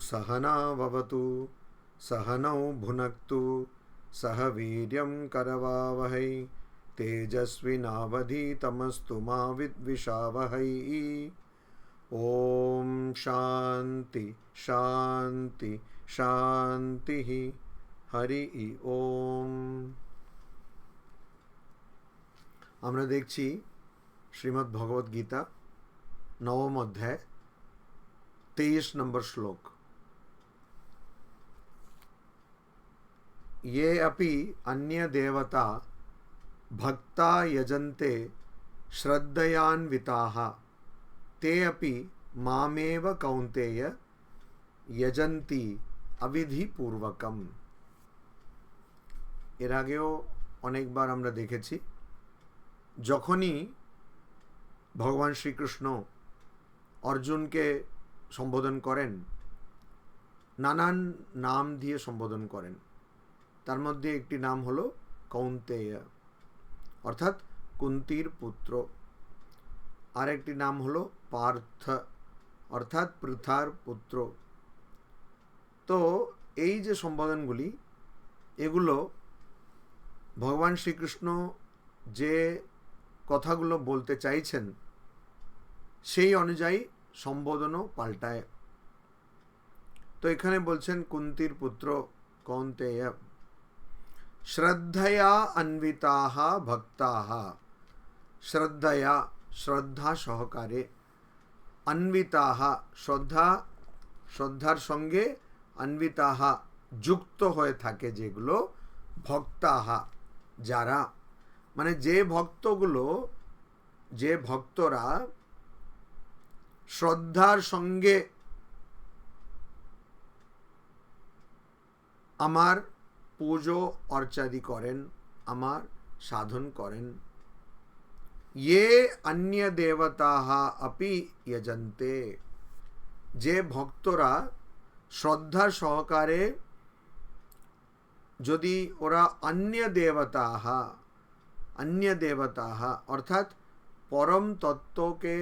सहना भवतु सहनौ भुनक्तु सह वीर्यं करवावहै तेजस्विनावधीतमस्तु मा विद्विषावहै। ओम शांति शांति शांति। हरि ओम। আমরা দেখছি শ্রীমদ্ ভগবদ গীতা নবম অধ্যায় 23 নম্বর শ্লোক। ये अपि अन्य देवता भक्ता यजन्ते श्रद्धयान्विताः ते अपि मामेव कौन्तेय यजन्ति अविधिपूर्वकम। এর আগেও অনেকবার আমরা দেখেছি যখনই ভগবান শ্রীকৃষ্ণ অর্জুনকে সম্বোধন করেন নানান নাম দিয়ে সম্বোধন করেন। তার মধ্যে একটি নাম হলো কৌন্তেয় অর্থাৎ কুন্তির পুত্র, আর একটি নাম হলো পার্থ অর্থাৎ পৃথার পুত্র। তো এই যে সম্বোধনগুলি এগুলো ভগবান শ্রীকৃষ্ণ যে কথাগুলো বলতে চাইছেন সেই অনুযায়ী সম্বোধনও পাল্টায়। তো এখানে বলছেন কুন্তির পুত্র কৌন্তেয় শ্রদ্ধয়া অন্বিতাহ ভক্তাহ। শ্রদ্ধয়া শ্রদ্ধা সহকারে, অন্বিতাহ শ্রদ্ধার সঙ্গে, অন্বিতাহ যুক্ত হয়ে থাকে যেগুলো, ভক্তাহ যারা, মানে যে ভক্তরা শ্রদ্ধার সঙ্গে আমার পুজো অর্চাদি করেন, আমার সাধন করেন। ये अन्य देवताः अपि यजन्ते, যে ভক্তরা শ্রদ্ধা সহকারে যদি ওরা অন্য দেবতাः অর্থাৎ পরম তত্ত্বকে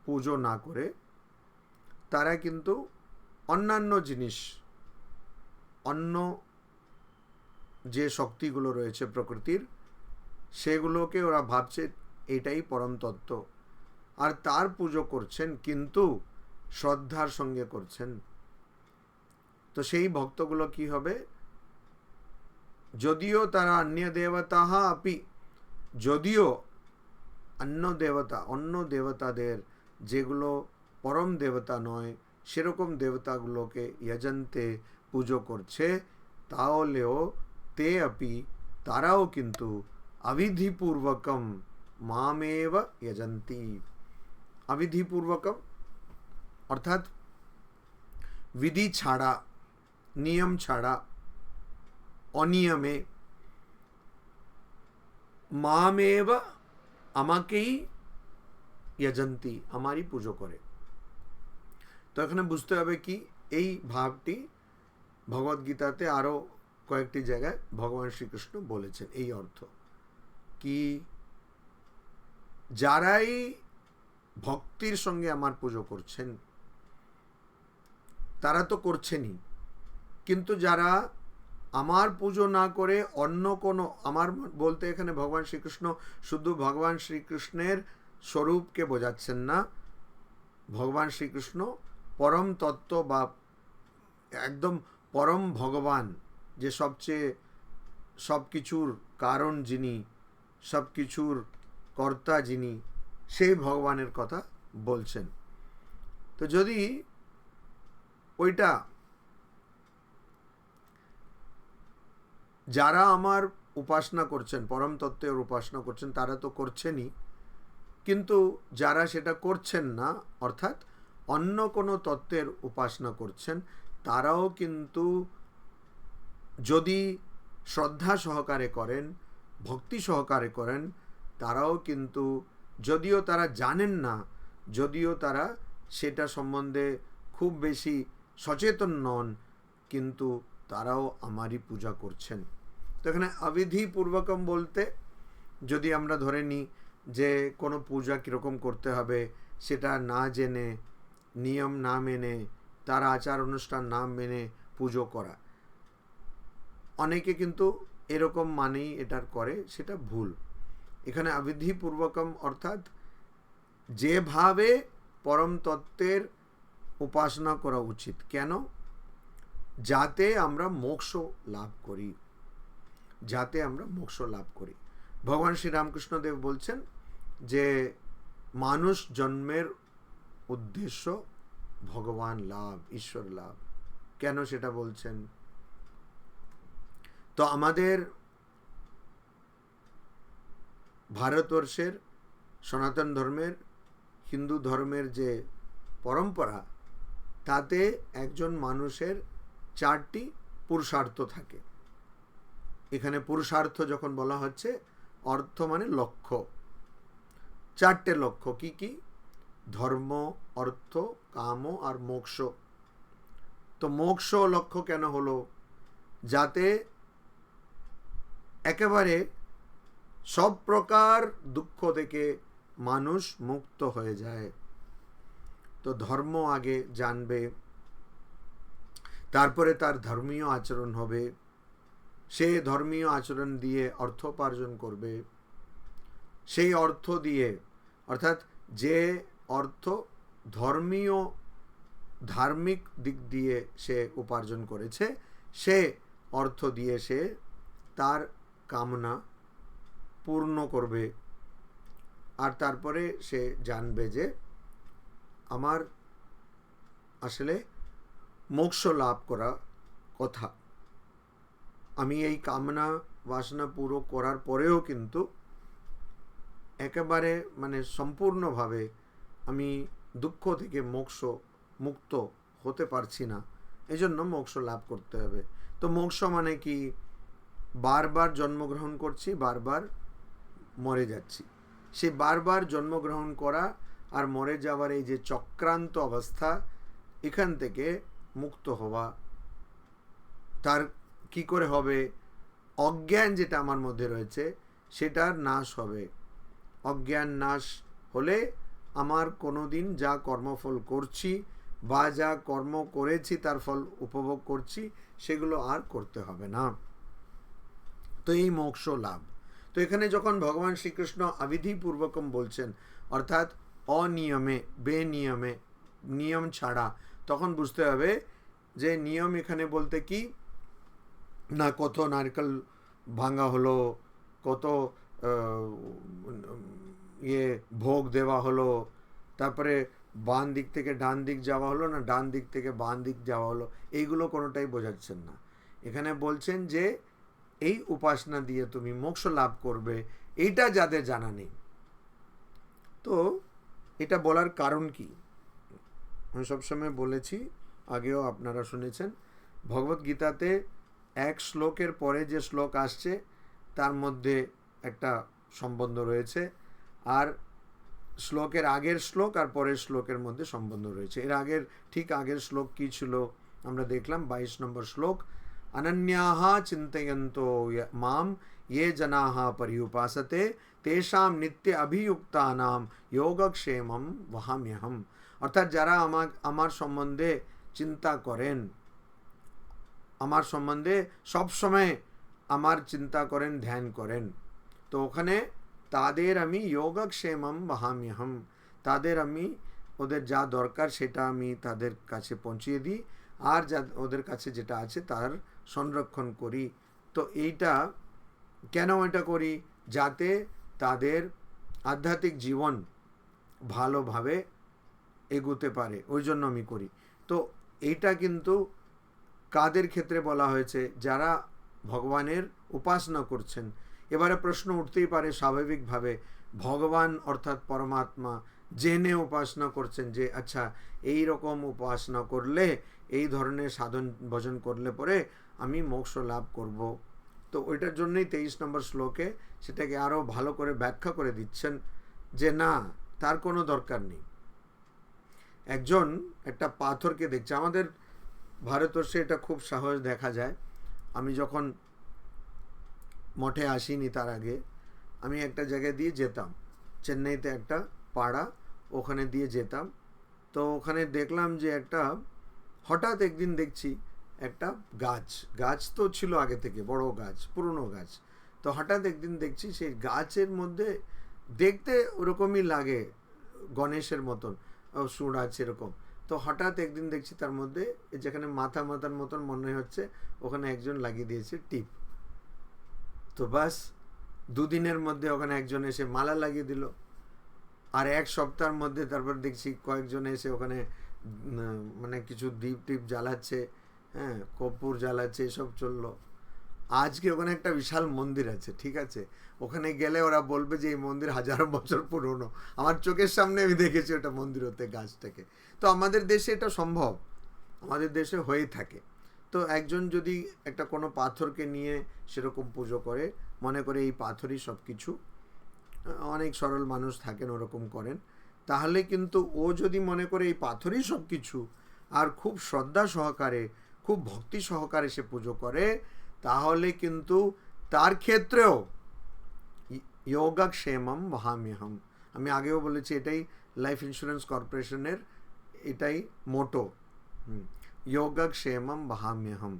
পুজো না করে তারা কিন্তু অন্যান্য জিনিস, অন্য যে শক্তিগুলো রয়েছে প্রকৃতির সেগুলোকে ওরা ভাবছে এটাই পরম তত্ত্ব, আর তার পুজো করছেন কিন্তু শ্রদ্ধার সঙ্গে করছেন। তো সেই ভক্তগুলো কি হবে? যদিও তারা অন্য দেবতাः আপি, যদিও অন্য দেবতাদের যেগুলো পরম দেবতা নয় সেরকম দেবতাগুলোকে যজন্তে পুজো করছে, তাহলেও তে আপি তারাও কিন্তু अविधिपूर्वकम मामेव यजन्ति। अविधिपूर्वकम अर्थात विधि छाड़ा, नियम छाड़ा, अनियमे मामेव আমাকেই यजन्ति हमारी পুজো করে। তো এখানে বুঝতে হবে কি এই ভাবটি ভগবদ গীতাতে আরো কয়েকটি জায়গায় ভগবান শ্রীকৃষ্ণ বলেছেন এই অর্থ কি যারাই ভক্তির সঙ্গে আমার পুজো করছেন তারা তো করছেনই, কিন্তু যারা আমার পুজো না করে অন্য কোনো, আমার বলতে এখানে ভগবান শ্রীকৃষ্ণ শুধু ভগবান শ্রীকৃষ্ণের স্বরূপকে বোঝাচ্ছেন না, ভগবান শ্রীকৃষ্ণ পরম তত্ত্ব বা একদম পরম ভগবান, যে সবচেয়ে সব কিছুর কারণ যিনি, সব কিছুর কর্তা যিনি, সেই ভগবানের কথা বলছেন। তো যদি ওইটা যারা আমার উপাসনা করছেন, পরম তত্ত্বের উপাসনা করছেন তারা তো করছেনই, কিন্তু যারা সেটা করছেন না অর্থাৎ অন্য কোনো তত্ত্বের উপাসনা করছেন তারাও কিন্তু যদি শ্রদ্ধা সহকারে করেন, ভক্তি সহকারে করেন, তারাও কিন্তু যদিও তারা জানেন না, যদিও তারা সেটা সম্বন্ধে খুব বেশি সচেতন নন, কিন্তু তারাও আমারই পূজা করছেন। তো এখানে অবিধিপূর্বকম বলতে যদি আমরা ধরে নিই যে কোনো পূজা কীরকম করতে হবে সেটা না জেনে, নিয়ম না মেনে তার আচার অনুষ্ঠান নাম মেনে পুজো করা, অনেকে কিন্তু এরকম মানেই এটার করে, সেটা ভুল। এখানে অবিধিপূর্বকম অর্থাৎ যেভাবে পরম তত্ত্বের উপাসনা করা উচিত। কেন? যাতে আমরা মোক্ষ লাভ করি, যাতে আমরা মোক্ষ লাভ করি। ভগবান শ্রীরামকৃষ্ণদেব বলছেন যে মানুষ জন্মের উদ্দেশ্য ভগবান লাভ, ঈশ্বর লাভ। কেন সেটা বলছেন? তো আমাদের ভারতবর্ষের সনাতন ধর্মের, হিন্দু ধর্মের যে পরম্পরা, তাতে একজন মানুষের 4টি পুরুষার্থ থাকে। এখানে পুরুষার্থ যখন বলা হচ্ছে, অর্থ মানে লক্ষ্য। 4টে লক্ষ্য কি কি? ধর্ম, অর্থ, কাম আর মোক্ষ। তো মোক্ষ লক্ষ্য কেন হলো? যাতে একেবারে সব প্রকার দুঃখ থেকে মানুষ মুক্ত হয়ে যায়। তো ধর্ম আগে জানবে, তারপরে তার ধর্মীয় আচরণ হবে, সে ধর্মীয় আচরণ দিয়ে অর্থ উপার্জন করবে। সেই অর্থ দিয়ে, অর্থাৎ যে অর্থ ধর্মীয় ধার্মিক দিক দিয়ে সে উপার্জন করেছে, সে অর্থ দিয়ে সে তার কামনা পূর্ণ করবে। আর তারপরে সে জানবে যে আমার আসলে মোক্ষ লাভ করা কথা। আমি এই কামনা বাসনা পুরো করার পরেও কিন্তু একেবারে মানে সম্পূর্ণভাবে আমি দুঃখ থেকে মুক্ত হতে পারছি না, এজন্য মোক্ষ লাভ করতে হবে। তো মোক্ষ মানে কি? বারবার জন্মগ্রহণ করছি, বারবার মরে যাচ্ছি। সে বারবার জন্মগ্রহণ করা আর মরে যাওয়ার এই যে চক্রান্ত অবস্থা, এখান থেকে মুক্ত হওয়া। তার কি করে হবে? অজ্ঞান যেটা আমার মধ্যে রয়েছে সেটার নাশ হবে। অজ্ঞান নাশ হলে আমার কোনোদিন যা কর্মফল করছি বা যা কর্ম করেছি তার ফল উপভোগ করছি, সেগুলো আর করতে হবে না। তো এই মোক্ষ লাভ। তো এখানে যখন ভগবান শ্রীকৃষ্ণ অবিধিপূর্বকম বলছেন, অর্থাৎ অনিয়মে, বেনিয়মে, নিয়ম ছাড়া, তখন বুঝতে হবে যে নিয়ম এখানে বলতে কি না, কত নারকেল ভাঙা হলো, কত ভোগ দেওয়া হলো, তারপরে বাম দিক থেকে ডান দিক যাওয়া হলো না ডান দিক থেকে বাম দিক যাওয়া হলো, এইগুলো কোনোটাই বোঝাচ্ছেন না। এখানে বলছেন যে এই উপাসনা দিয়ে তুমি মোক্ষ লাভ করবে, এইটা যাদের জানা নেই। তো এটা বলার কারণ কি? আমি সবসময় বলেছি, আগেও আপনারা শুনেছেন, ভগবদ্গীতাতে এক শ্লোকের পরে যে শ্লোক আসছে তার মধ্যে একটা সম্বন্ধ রয়েছে, আর শ্লোকের আগের শ্লোক আর পরের শ্লোকের মধ্যে সম্বন্ধ রয়েছে। এর আগের ঠিক আগের শ্লোক কি ছিল আমরা দেখলাম, 22 নম্বর শ্লোক, অনন্যাহ চিন্তয়ন্তো মাম ये जनाः पर्युपासते तेषां नित्य अभियुक्तानां योगक्षेमं वहाम्यहम्। অর্থাৎ যারা আমার সম্বন্ধে চিন্তা করেন, আমার সম্বন্ধে সবসময় আমার চিন্তা করেন, ধ্যান করেন, তো ওখানে তাদের আমি যোগক্ষেমম বহাম্যহম, তাদের আমি ওদের যা দরকার সেটা আমি তাদের কাছে পৌঁছিয়ে দিই, আর যা ওদের কাছে যেটা আছে তার সংরক্ষণ করি। তো এইটা কেন এটা করি? যাতে তাদের আধ্যাত্মিক জীবন ভালোভাবে এগোতে পারে, ওই জন্য আমি করি। তো এইটা কিন্তু কাদের ক্ষেত্রে বলা হয়েছে? যারা ভগবানের উপাসনা করছেন। এবারে প্রশ্ন উঠতেই পারে স্বাভাবিকভাবে, ভগবান অর্থাৎ পরমাত্মা জেনে উপাসনা করছেন যে আচ্ছা এই রকম উপাসনা করলে, এই ধরনের সাধন ভজন করলে পরে আমি মোক্ষ লাভ করব। তো ওইটার জন্যই 23 নম্বর শ্লোকে সেটাকে আরও ভালো করে ব্যাখ্যা করে দিচ্ছেন যে না, তার কোনো দরকার নেই। একজন একটা পাথরকে দেখছে, আমাদের ভারতবর্ষে এটা খুব সহজ দেখা যায়। আমি যখন মঠে আসিনি তার আগে আমি একটা জায়গায় দিয়ে যেতাম, চেন্নাইতে একটা পাড়া, ওখানে দিয়ে যেতাম। তো ওখানে দেখলাম যে একটা হঠাৎ একদিন দেখছি একটা গাছ তো ছিল আগে থেকে, বড় গাছ, পুরনো গাছ। তো হঠাৎ একদিন দেখছি সেই গাছের মধ্যে দেখতে ওরকমই লাগে, গণেশের মতন, সুর আছে এরকম। তো হঠাৎ একদিন দেখছি তার মধ্যে যেখানে মাথার মতন মনে হচ্ছে ওখানে একজন লাগিয়ে দিয়েছে টিপ। তো বাস 2 দিনের মধ্যে ওখানে একজন এসে মালা লাগিয়ে দিল। আর 1 সপ্তাহের মধ্যে তারপর দেখছি কয়েকজন এসে ওখানে মানে কিছু দীপ টিপ জ্বালাচ্ছে, হ্যাঁ, কর্পূর জ্বালাচ্ছে, এসব চললো। আজকে ওখানে একটা বিশাল মন্দির আছে, ঠিক আছে, ওখানে গেলে ওরা বলবে যে এই মন্দির 1000 বছর পুরনো। আমার চোখের সামনে আমি দেখেছি ওটা মন্দির হতে, গাছটাকে। তো আমাদের দেশে এটা সম্ভব, আমাদের দেশে হয়ে থাকে। তো একজন যদি একটা কোনো পাথরকে নিয়ে সেরকম পুজো করে, মনে করে এই পাথরই সব কিছু, অনেক সরল মানুষ থাকেন ওরকম করেন, তাহলে কিন্তু ও যদি মনে করে এই পাথরই সব কিছু, আর খুব শ্রদ্ধা সহকারে, খুব ভক্তি সহকারে সে পুজো করে, তাহলে কিন্তু তার ক্ষেত্রেও যোগক্ষেমম বহাম্যহম। আমি আগেও বলেছি, এটাই লাইফ ইন্স্যুরেন্স কর্পোরেশনের এটাই মোটো, যোগক্ষেমম বহাম্যহম।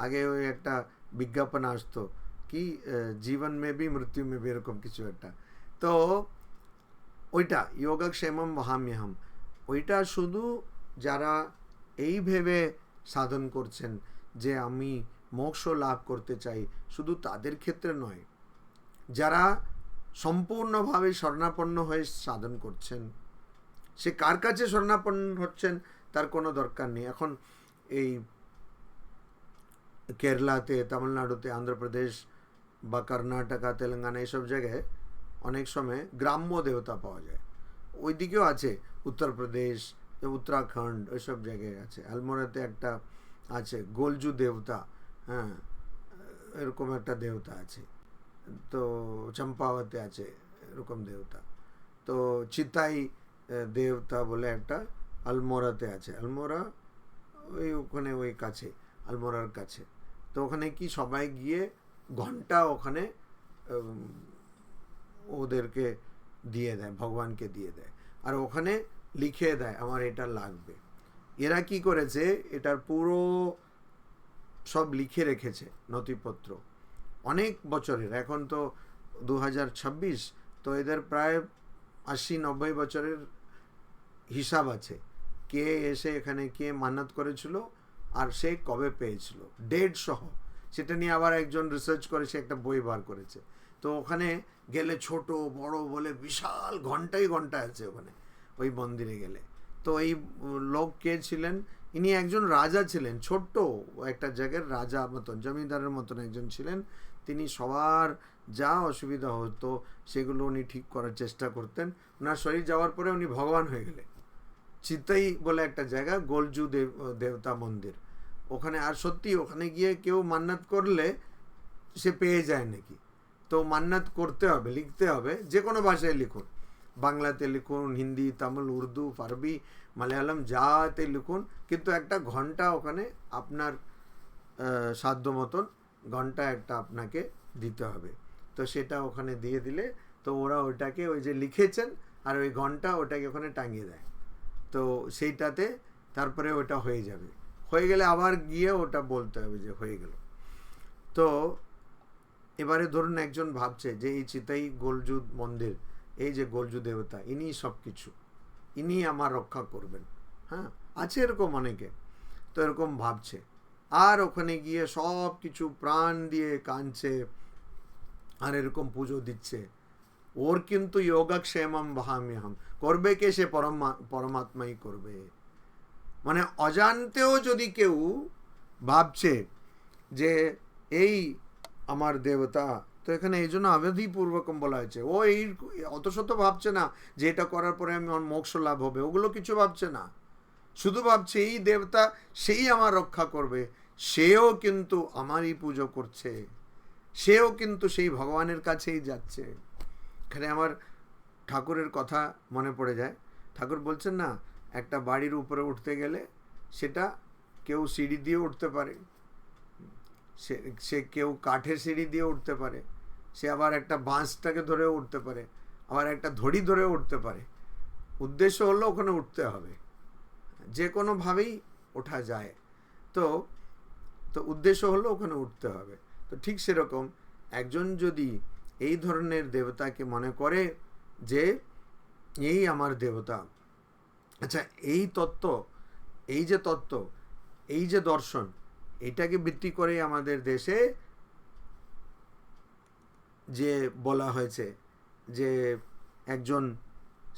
আগে ওই একটা বিজ্ঞাপন আসতো কি, জীবন মে ভি মৃত্যু মে ভি, এরকম কিছু একটা। তো ওইটা যোগক্ষেমম বহাম্যহম, ওইটা শুধু যারা এই ভেবে সাধন করছেন যে আমি মোক্ষ লাভ করতে চাই, শুধু তাদের ক্ষেত্রে নয়, যারা সম্পূর্ণভাবে শরণাপন্ন হয়ে সাধন করছেন, সে কার কাছে শরণাপন্ন হচ্ছেন তার কোনো দরকার নেই। এখন এই কেরালাতে, তামিলনাড়ুতে, অন্ধ্রপ্রদেশ বা কর্ণাটকা, তেলেঙ্গানা, এইসব জায়গায় অনেক সময় গ্রাম্য দেবতা পাওয়া যায়। ওই দিকেও আছে, উত্তরপ্রদেশ, উত্তরাখণ্ড, ওইসব জায়গায় আছে। আলমোড়াতে একটা আছে গোলজু দেবতা, হ্যাঁ, এরকম একটা দেবতা আছে। তো চম্পাওয়াতে আছে এরকম দেবতা। তো চিতাই দেবতা বলে একটা আলমোড়াতে আছে। আলমোড়া ওই ওখানে ওই কাছে, আলমোড়ার কাছে। তো ওখানে কি সবাই গিয়ে ঘন্টা ওখানে ওদেরকে দিয়ে দেয়, ভগবানকে দিয়ে দেয়, আর ওখানে লিখে দেয় আমার এটা লাগবে। এরা কি করেছে, এটার পুরো সব লিখে রেখেছে নথিপত্র অনেক বছরের। এখন তো 2026, তো এদের প্রায় 80-90 বছরের হিসাব আছে, কে এসে এখানে কে মান্নত করেছিল আর সে কবে পেয়েছিল, ডেট সহ। সেটা নিয়ে আবার একজন রিসার্চ করে সে একটা বই বার করেছে। তো ওখানে গেলে ছোট বড় বলে বিশাল ঘন্টায় আছে ওখানে, ওই মন্দিরে গেলে। তো এই লোক কে ছিলেন, ইনি একজন রাজা ছিলেন, ছোট্ট একটা জায়গার রাজা মতন, জমিদারের মতন একজন ছিলেন। তিনি সবার যা অসুবিধা হতো সেগুলো উনি ঠিক করার চেষ্টা করতেন। ওনার শরীর যাওয়ার পরে উনি ভগবান হয়ে গেলেন। চিতাই বলে একটা জায়গা, গোলজু দেবতা মন্দির, ওখানে। আর সত্যি ওখানে গিয়ে কেউ মান্নাত করলে সে পেয়ে যায় নাকি। তো মান্নাত করতে হবে, লিখতে হবে, যে কোনো ভাষায় লিখুন, বাংলাতে লিখুন, হিন্দি, তামিল, উর্দু, ফারবি, মালায়ালাম, যাতে লিখুন, কিন্তু একটা ঘন্টা ওখানে আপনার সাধ্য মতন ঘন্টা একটা আপনাকে দিতে হবে। তো সেটা ওখানে দিয়ে দিলে তো ওরা ওইটাকে, ওই যে লিখেছেন আর ওই ঘন্টা, ওটাকে ওখানে টাঙিয়ে দেয়। তো সেইটাতে তারপরে ওটা হয়ে যাবে। হয়ে গেলে আবার গিয়ে ওটা বলতে হবে যে হয়ে গেল। তো এবারে ধরুন একজন ভাবছে যে এই চিতাই গোলজু মন্দির, এই যে গোলজু দেবতা, ইনি সব কিছু, ইনি আমার রক্ষা করবেন। হ্যাঁ, আছে এরকম অনেকে। তো এরকম ভাবছে, আর ওখানে গিয়ে সব কিছু প্রাণ দিয়ে কাঁদছে আর এরকম পুজো দিচ্ছে। ওর কিন্তু যোগক্ষেমম বহাম্যহম করবে কে, সে পরমাত্মাই করবে। মানে অজান্তেও যদি কেউ ভাবছে যে এই আমার দেবতা, তো এখানে এই জন্য আবেদীপূর্বকম বলা হয়েছে, ও এই অত শত ভাবছে না যে এটা করার পরে আমি আমার মোক্ষ লাভ হবে, ওগুলো কিছু ভাবছে না। শুধু ভাবছে এই দেবতা সেই আমার রক্ষা করবে, সেও কিন্তু আমারই পুজো করছে, সেও কিন্তু সেই ভগবানের কাছেই যাচ্ছে। এখানে আমার ঠাকুরের কথা মনে পড়ে যায়। ঠাকুর বলছেন না, একটা বাড়ির উপরে উঠতে গেলে সেটা কেউ সিঁড়ি দিয়ে উঠতে পারে, সে কেউ কাঠের সিঁড়ি দিয়ে উঠতে পারে, সে আবার একটা বাঁশটাকে ধরেও উঠতে পারে, আবার একটা ধড়ি ধরেও উঠতে পারে। উদ্দেশ্য হলো ওখানে উঠতে হবে, যে কোনোভাবেই ওঠা যায়। তো তো উদ্দেশ্য হলো ওখানে উঠতে হবে। তো ঠিক সেরকম একজন যদি এই ধরনের দেবতাকে মনে করে যে এই আমার দেবতা, আচ্ছা এই তত্ত্ব, এই যে তত্ত্ব, এই যে দর্শন, এটাকে ভিত্তি করে আমাদের দেশে যে বলা হয়েছে যে একজন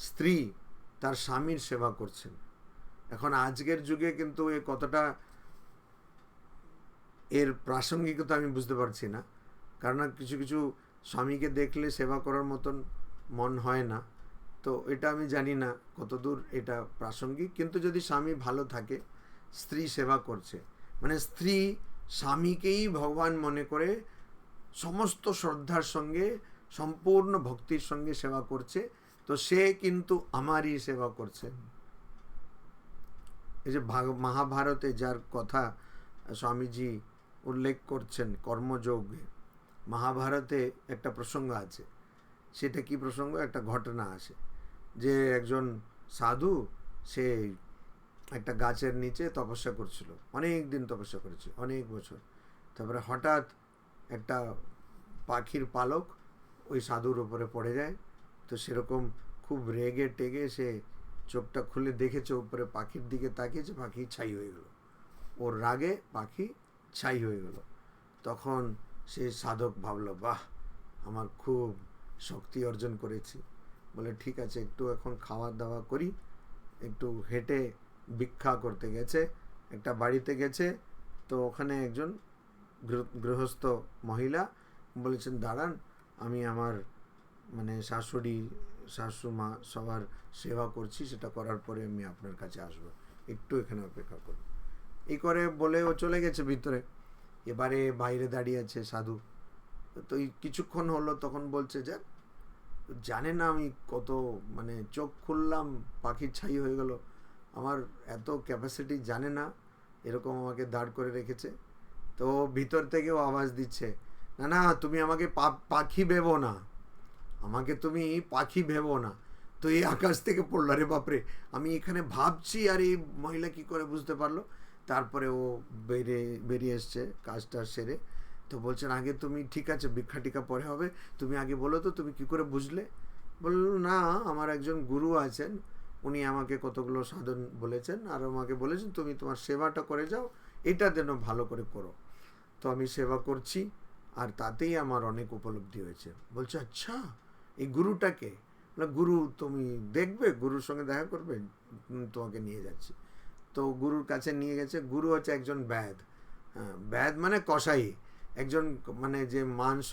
স্ত্রী তার স্বামীর সেবা করছেন। এখন আজকের যুগে কিন্তু এ কতটা এর প্রাসঙ্গিকতা আমি বুঝতে পারছি না, কারণ কিছু কিছু স্বামীকে দেখলে সেবা করার মতন মন হয় না। তো এটা আমি জানি না কতদূর এটা প্রাসঙ্গিক, কিন্তু যদি স্বামী ভালো থাকে, স্ত্রী সেবা করছে, মানে স্ত্রী স্বামীকেই ভগবান মনে করে সমস্ত শ্রদ্ধার সঙ্গে সম্পূর্ণ ভক্তির সঙ্গে সেবা করছে, তো সে কিন্তু আমারই সেবা করছে। এই যে মহাভারতে যার কথা স্বামীজি উল্লেখ করছেন কর্মযোগে, মহাভারতে একটা প্রসঙ্গ আছে। সেটা কি প্রসঙ্গ? একটা ঘটনা আসে যে একজন সাধু সে একটা গাছের নিচে তপস্যা করছিল, অনেক দিন তপস্যা করেছে, অনেক বছর। তারপরে হঠাৎ একটা পাখির পালক ওই সাধুর উপরে পড়ে যায়। তো সেরকম খুব রেগে টেগে সে চোখটা খুলে দেখেছে উপরে, পাখির দিকে তাকিয়েছে, পাখি ছাই হয়ে গেল। ওর রাগে পাখি ছাই হয়ে গেল। তখন সে সাধক ভাবলো, বাহ, আমার খুব শক্তি অর্জন করেছি। বলে ঠিক আছে, একটু এখন খাওয়া দাওয়া করি। একটু হেঁটে ভিক্ষা করতে গেছে, একটা বাড়িতে গেছে। তো ওখানে একজন গৃহস্থ মহিলা বলেছেন, দাঁড়ান, আমি আমার মানে শাশুড়ি শাশুমা সবার সেবা করছি, সেটা করার পরে আমি আপনার কাছে আসবো, একটু এখানে অপেক্ষা করুন। এই করে বলে ও চলে গেছে ভিতরে। এবারে বাইরে দাঁড়িয়ে আছে সাধু। তো এই কিছুক্ষণ হলো, তখন বলছে যে জানে না আমি কত মানে চোখ খুললাম পাখির ছাই হয়ে গেল, আমার এত ক্যাপাসিটি জানে না, এরকম আমাকে দাঁড় করে রেখেছে। তো ভিতর থেকেও আওয়াজ দিচ্ছে, না না, তুমি আমাকে পাখি ভেবো না, আমাকে তুমি পাখি ভেবো না। তো এই আকাশ থেকে পড়লো, রে বাপরে, আমি এখানে ভাবছি আর এই মহিলা কি করে বুঝতে পারলো? তারপরে ও বেরিয়ে এসছে কাজটা সেরে। তো বলছেন, আগে তুমি ঠিক আছে ভিক্ষা টিকা পরে হবে, তুমি আগে বলো তো তুমি কি করে বুঝলে? বলল, না, আমার একজন গুরু আছেন, উনি আমাকে কতগুলো সাধন বলেছেন, আর আমাকে বলেছেন তুমি তোমার সেবাটা করে যাও, এটা যেন ভালো করে করো। তো আমি সেবা করছি, আর তাতেই আমার অনেক উপলব্ধি হয়েছে। বলছে, আচ্ছা এই গুরুটাকে? গুরু তুমি দেখবে, গুরুর সঙ্গে দেখা করবে, তোমাকে নিয়ে যাচ্ছি। তো গুরুর কাছে নিয়ে গেছে। গুরু হচ্ছে একজন ব্যাধ। হ্যাঁ, ব্যাধ মানে কসাই, একজন মানে যে মাংস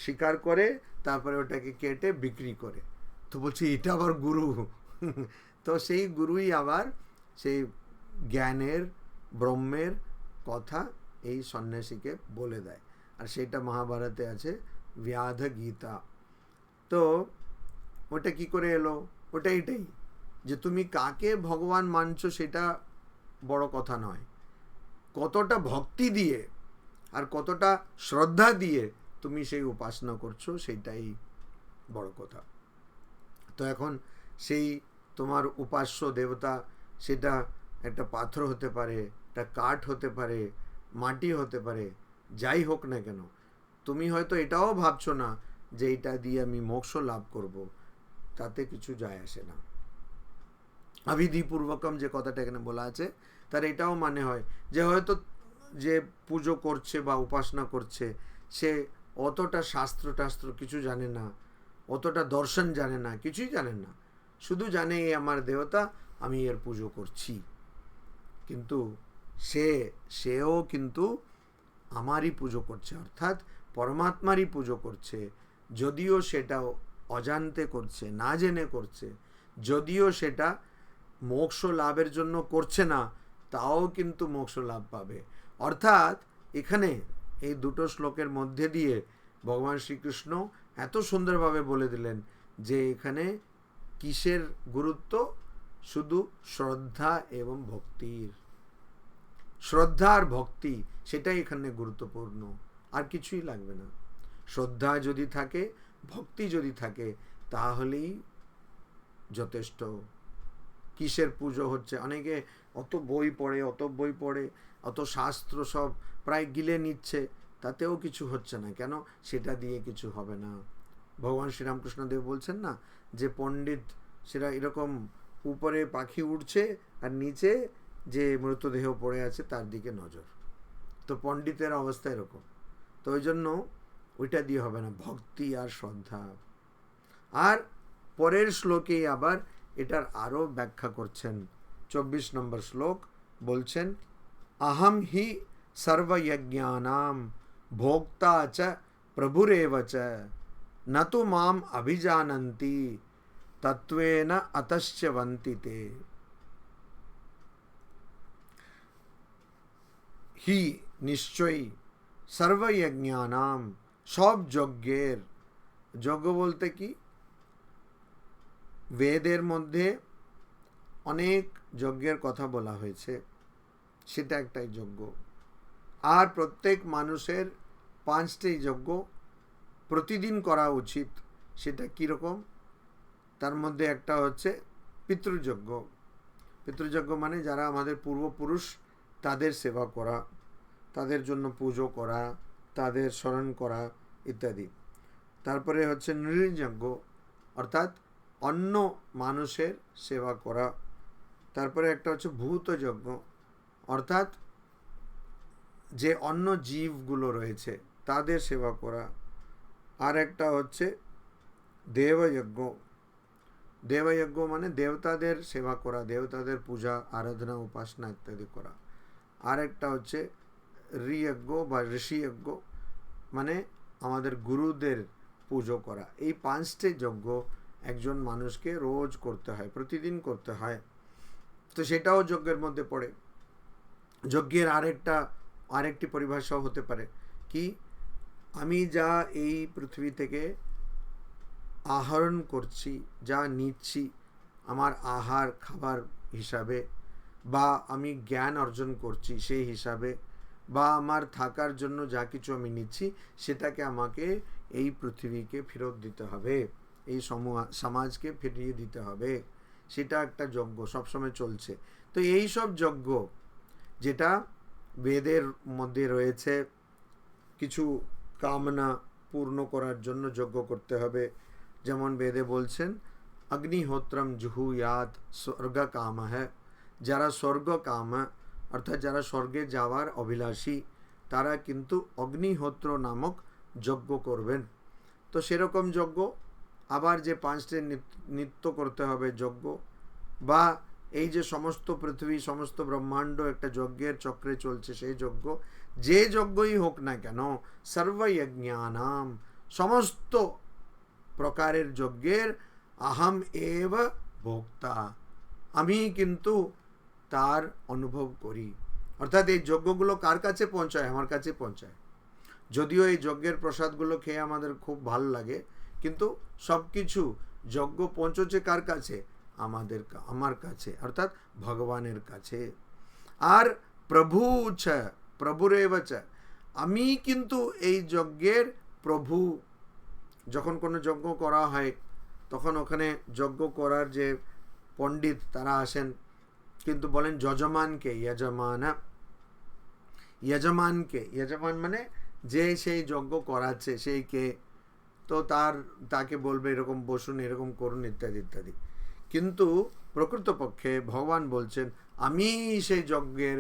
শিকার করে তারপরে ওটাকে কেটে বিক্রি করে। তো বলছি এটা আবার গুরু? তো সেই গুরুই আবার সেই জ্ঞানের ব্রহ্মের কথা এই সন্ন্যাসীকে বলে দেয়, আর সেটা মহাভারতে আছে, ব্যাধ গীতা। তো ওটা কি করে এলো? ওটা এটাই যে তুমি কাকে ভগবান মানছো সেটা বড় কথা নয়, কতটা ভক্তি দিয়ে আর কতটা শ্রদ্ধা দিয়ে তুমি সেই উপাসনা করছো সেটাই বড় কথা। তো এখন সেই তোমার উপাস্য দেবতা, সেটা একটা পাথর হতে পারে, একটা কাঠ হতে পারে, মাটি হতে পারে, যাই হোক না কেন, তুমি হয়তো এটাও ভাবছো না যে এটা দিয়ে আমি মোক্ষ লাভ করব, তাতে কিছু যায় আসে না। অবিধিপূর্বকম যে কথাটা এখানে বলা আছে, তার এটাও মানে হয় যে হয়তো যে পুজো করছে বা উপাসনা করছে সে অতটা শাস্ত্র টাস্ত্র কিছু জানে না, অতটা দর্শন জানে না, কিছুই জানে না, শুধু জানে এই আমার দেবতা, আমি এর পুজো করছি। কিন্তু সেও কিন্তু আমারই পুজো করছে, অর্থাৎ পরমাত্মারই পুজো করছে। যদিও সেটা অজান্তে করছে, না জেনে করছে, যদিও সেটা মোক্ষ লাভের জন্য করছে না, তাও কিন্তু মোক্ষ লাভ পাবে। অর্থাৎ এখানে এই দুটো শ্লোকের মধ্যে দিয়ে ভগবান শ্রীকৃষ্ণ এত সুন্দরভাবে বলে দিলেন যে এখানে কিসের গুরুত্ব? শুধু শ্রদ্ধা এবং ভক্তির। শ্রদ্ধা আর ভক্তি সেটাই এখানে গুরুত্বপূর্ণ, আর কিছুই লাগবে না। শ্রদ্ধা যদি থাকে, ভক্তি যদি থাকে, তাহলেই যথেষ্ট। কিসের পুজো হচ্ছে। অনেকে অত বই পড়ে, অত শাস্ত্র সব প্রায় গিলে নিচ্ছে, তাতেও কিছু হচ্ছে না। কেন? সেটা দিয়ে কিছু হবে না। ভগবান শ্রীরামকৃষ্ণদেব বলছেন না যে পণ্ডিত সেটা এরকম উপরে পাখি উড়ছে আর নিচে যে মৃতদেহ পড়ে আছে তার দিকে নজর। তো পণ্ডিতের অবস্থা এরকম। তো ওই জন্য ওইটা দিয়ে হবে না, ভক্তি আর শ্রদ্ধা। আর পরের শ্লোকেই আবার এটার আরও ব্যাখ্যা করছেন। 24 নম্বর শ্লোক বলছেন, अहम हि सर्वयज्ञानां भोक्ता च प्रभुरेव च न तु माम अभिजानन्ति तत्वेन अतश्च्यवन्ति ते। হি নিশ্চয়ই, সর্বযজ্ঞানাম সব যজ্ঞের, যজ্ঞ বলতে কি, বেদের মধ্যে অনেক যজ্ঞের কথা বলা হয়েছে, সেটা একটাই যজ্ঞ। আর প্রত্যেক মানুষের 5টি যজ্ঞ প্রতিদিন করা উচিত। সেটা কীরকম? তার মধ্যে একটা হচ্ছে পিতৃযজ্ঞ। পিতৃযজ্ঞ মানে যারা আমাদের পূর্বপুরুষ তাদের সেবা করা, তাদের জন্য পুজো করা, তাদের স্মরণ করা ইত্যাদি। তারপরে হচ্ছে নৃযজ্ঞ, অর্থাৎ অন্য মানুষের সেবা করা। তারপরে একটা হচ্ছে ভূতযজ্ঞ, অর্থাৎ যে অন্য জীবগুলো রয়েছে তাদের সেবা করা। আর একটা হচ্ছে দেবযজ্ঞ। দেবযজ্ঞ মানে দেবতাদের সেবা করা, দেবতাদের পূজা আরাধনা উপাসনা ইত্যাদি করা। আর একটা হচ্ছে ঋযজ্ঞ বা ঋষিযজ্ঞ, মানে আমাদের গুরুদের পুজো করা। এই 5টি যজ্ঞ একজন মানুষকে রোজ করতে হয়, প্রতিদিন করতে হয়। তো সেটাও যজ্ঞের মধ্যে পড়ে। যজ্ঞের আরেকটি পরিভাষাও হতে পারে কি, আমি যা এই পৃথিবী থেকে আহরণ করছি, যা নিচ্ছি আমার আহার খাবার হিসাবে, বা আমি জ্ঞান অর্জন করছি সেই হিসাবে, বা আমার থাকার জন্য যা কিছু আমি নিচ্ছি সেটাকে আমাকে এই পৃথিবীকে ফেরত দিতে হবে, এই সমাজকে ফিরিয়ে দিতে হবে। সেটা একটা যজ্ঞ সবসময় চলছে। তো এই সব যজ্ঞ যেটা বেদের মধ্যে রয়েছে, কিছু কামনা পূর্ণ করার জন্য যজ্ঞ করতে হবে। যেমন বেদে বলছেন, অগ্নিহোত্রম জুহুয়াত স্বর্গ কাম হ্যাঁ, যারা স্বর্গ কাম অর্থাৎ যারা স্বর্গে যাওয়ার অভিলাষী তারা কিন্তু অগ্নিহোত্র নামক যজ্ঞ করবেন। তো সেরকম যজ্ঞ। আবার যে 5টি নিত্য করতে হবে যজ্ঞ, বা এই যে সমস্ত পৃথিবী সমস্ত ব্রহ্মাণ্ড একটা যজ্ঞের চক্রে চলছে সেই যজ্ঞ, যে যজ্ঞই হোক না কেন, সর্বযজ্ঞানাম সমস্ত প্রকারের যজ্ঞের আহম এব ভোক্তা, আমি কিন্তু তার অনুভব করি। অর্থাৎ এই যজ্ঞগুলো কার কাছে পৌঁছায়? আমার কাছে পৌঁছায়। যদিও এই যজ্ঞের প্রসাদগুলো খেয়ে আমাদের খুব ভালো লাগে, কিন্তু সব কিছু যজ্ঞ পৌঁছচ্ছে কার কাছে? আমার কাছে, অর্থাৎ ভগবানের কাছে। আর প্রভু চ প্রভুরেব চ, আমি কিন্তু এই যজ্ঞের প্রভু। যখন কোনো যজ্ঞ করা হয় তখন ওখানে যজ্ঞ করার যে পণ্ডিত তারা আসেন, কিন্তু বলেন যজমানকে, যজমানকে, যজমান মানে যে সেই যজ্ঞ করাচ্ছে সেই কে, তো তাকে বলবে এরকম বসুন, এরকম করুন ইত্যাদি ইত্যাদি। কিন্তু প্রকৃতপক্ষে ভগবান বলছেন আমি সেই যজ্ঞের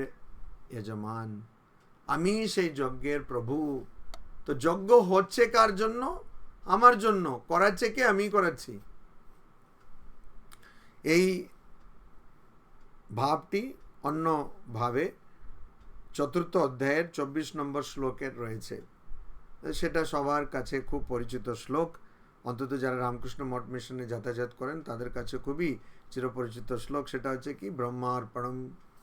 যজমান, আমি সেই যজ্ঞের প্রভু। তো যজ্ঞ হচ্ছে কার জন্য? আমার জন্য। করাচ্ছে কে? আমি করাচ্ছি। এই ভাবটি অন্যভাবে 4th অধ্যায়ের 24 নম্বর শ্লোকের রয়েছে। সেটা সবার কাছে খুব পরিচিত শ্লোক, অন্তত যারা রামকৃষ্ণ মঠ মিশনে যাতায়াত করেন তাদের কাছে খুবই চিরপরিচিত শ্লোক। সেটা হচ্ছে কি, ব্রহ্মার্পণম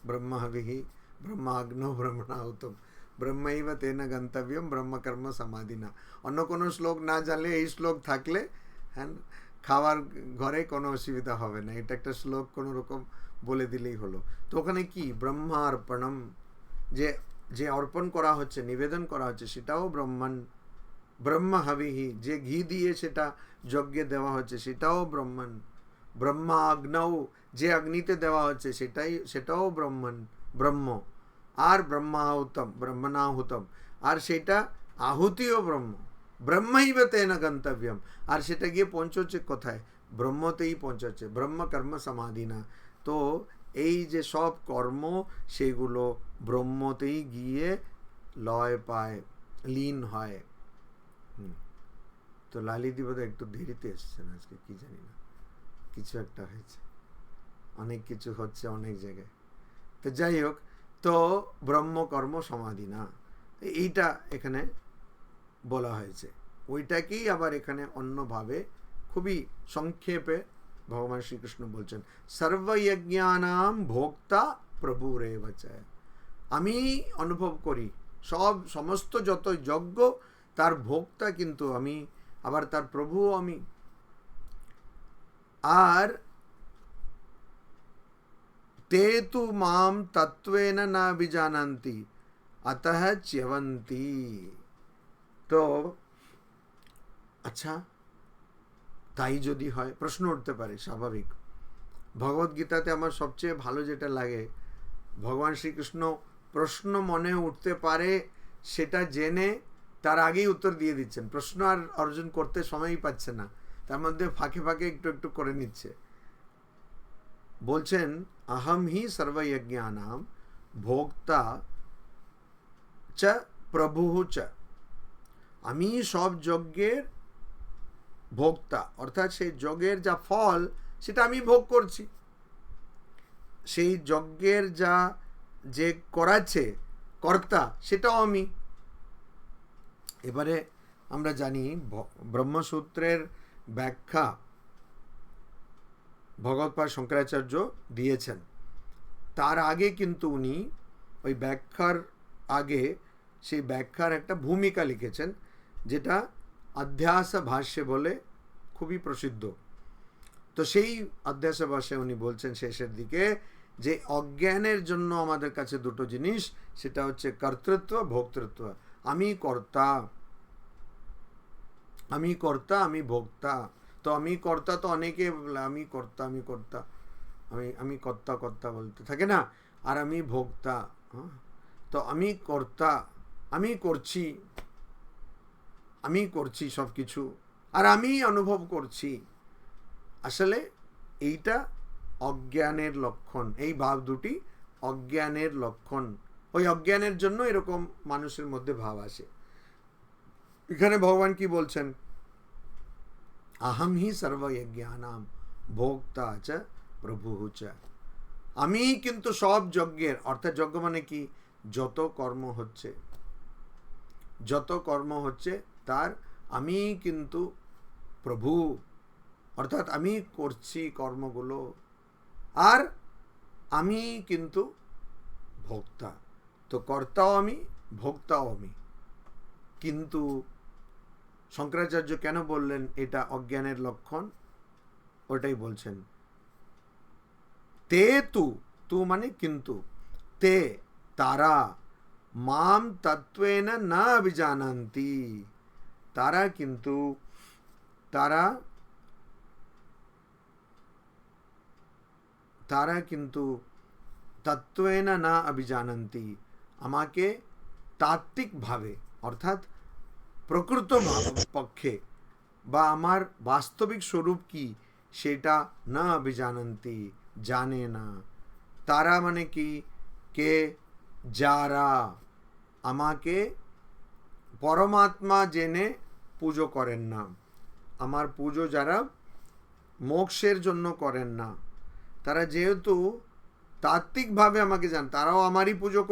ব্রহ্মাহবিহি ব্রহ্মাগ্নৌ ব্রহ্মণাহুতম ব্রহ্মৈব তেন গন্তব্যম ব্রহ্মকর্ম সমাধিনা। অন্য কোনো শ্লোক না জানলে এই শ্লোক থাকলে হ্যাঁ খাওয়ার ঘরে কোনো অসুবিধা হবে না। এটা একটা শ্লোক কোনো রকম বলে দিলেই হলো। তো ওখানে কি ব্রহ্মার্পণম, যে অর্পণ করা হচ্ছে, নিবেদন করা হচ্ছে সেটাও ব্রহ্মণ। ব্রহ্মহবিহি, যে ঘি দিয়ে সেটা যজ্ঞে দেওয়া হচ্ছে সেটাও ব্রহ্মণ। ব্রহ্মাগ্নৌ, যে অগ্নিতে দেওয়া হচ্ছে সেটাও ব্রহ্ম, আর ব্রহ্মণাহুতম, আর সেটা আহুতিও ব্রহ্ম, ব্রহ্মৈব তেন গন্তব্যম, আর সেটা গিয়ে পৌঁছচ্ছে কোথায়? ব্রহ্মতেই পৌঁছাচ্ছে, ব্রহ্ম কর্ম সমাধি না। তো এই যে সব কর্ম, সেগুলো ব্রহ্মতেই গিয়ে লয় পায়, লীন হয়। তো লালিদি বোধহয় একটু দেরিতে এসছেন আজকে, কি জানি না, কিছু একটা হয়েছে, অনেক কিছু হচ্ছে অনেক জায়গায়। তো যাই হোক, তো ব্রহ্ম কর্ম সমাধি না, এইটা এখানে বলা হয়েছে। ওইটাকেই আবার এখানে অন্যভাবে খুবই সংক্ষেপে ভগবান শ্রীকৃষ্ণ বলছেন, সর্বযজ্ঞানাম ভোক্তা প্রভুরেব চ। আমি অনুভব করি সমস্ত যত যজ্ঞ, তার ভোক্তা কিন্তু আমি, আবার তার প্রভুও আমি। আর তে তু মাম তত্ত্বেন না বিজানন্তি অতঃ চ্যবন্তি। তো আচ্ছা, তাই যদি হয়, প্রশ্ন উঠতে পারে স্বাভাবিক। ভগবদ্গীতাতে আমার সবচেয়ে ভালো যেটা লাগে, ভগবান শ্রীকৃষ্ণ প্রশ্ন মনে উঠতে পারে সেটা জেনে তার আগেই উত্তর দিয়ে দিচ্ছেন। প্রশ্ন আর অর্জন করতে সময়ই পাচ্ছে না, তার মধ্যে ফাঁকে ফাঁকে একটু একটু করে নিচ্ছে। বলছেন, अहम ही सर्वयज्ञानाम भोक्ता च प्रभु च। আমি সব যজ্ঞের ভোক্তা, অর্থাৎ সেই যজ্ঞের যা ফল সেটা আমি ভোগ করছি, সেই যজ্ঞের যে করাচ্ছে কর্তা সেটাও আমি। এবারে আমরা জানি ব্রহ্মসূত্রের ব্যাখ্যা ভগবৎপাদ শঙ্করাচার্য দিয়েছেন। তার আগে কিন্তু উনি ওই ব্যাখ্যার আগে সেই ব্যাখ্যার একটা ভূমিকা লিখেছেন, যেটা অধ্যাস ভাষ্যে বলে খুবই প্রসিদ্ধ। তো সেই অধ্যাস ভাষ্যে উনি বলছেন শেষের দিকে যে অজ্ঞানের জন্য আমাদের কাছে দুটো জিনিস, সেটা হচ্ছে কর্তৃত্ব, ভোক্তৃত্ব। আমি কর্তা, আমি ভোক্তা। তো আমি কর্তা, তো অনেকে বলে আমি কর্তা, আমি কর্তা বলতে থাকে না, আর আমি ভোক্তা। তো আমি কর্তা, আমি করছি সব কিছু, আর আমি অনুভব করছি। আসলে এইটা অজ্ঞানের লক্ষণ, এই ভাব দুটি অজ্ঞানের লক্ষণ। ওই অজ্ঞানের জন্য এরকম মানুষের মধ্যে ভাব আসে। এখানে ভগবান কি বলছেন, আহম হি সর্বযজ্ঞানাম ভোক্তা চ প্রভু চ। আমি কিন্তু সব যজ্ঞের, অর্থাৎ যজ্ঞ মানে কি, যত কর্ম হচ্ছে তার আমি কিন্তু প্রভু, অর্থাৎ আমি করছি কর্মগুলো, আর আমি কিন্তু ভোক্তা। তো কর্তাও আমি, ভোক্তাও আমি। কিন্তু শঙ্করাচার্য কেন বললেন এটা অজ্ঞানের লক্ষণ? ওটাই বলছেন, তে তু মানে কিন্তু, তে তারা, মাম তত্ত্বেন না অভিজানন্তি, তারা কিন্তু তত্ত্বেন না অভিজানন্তি, আমাকে তাত্ত্বিকভাবে, অর্থাৎ প্রকৃত পক্ষে বা আমার বাস্তবিক স্বরূপ কি সেটা না অভিজানন্তি, জানে না। তারা মানে কি, কে, যারা আমাকে পরমাত্মা জেনে পুজো করেন না। আমার পুজো যারা মোক্ষের জন্য করেন না, তারা যেহেতু তাত্ত্বিকভাবে আমাকে জান, তারাও আমারই পুজো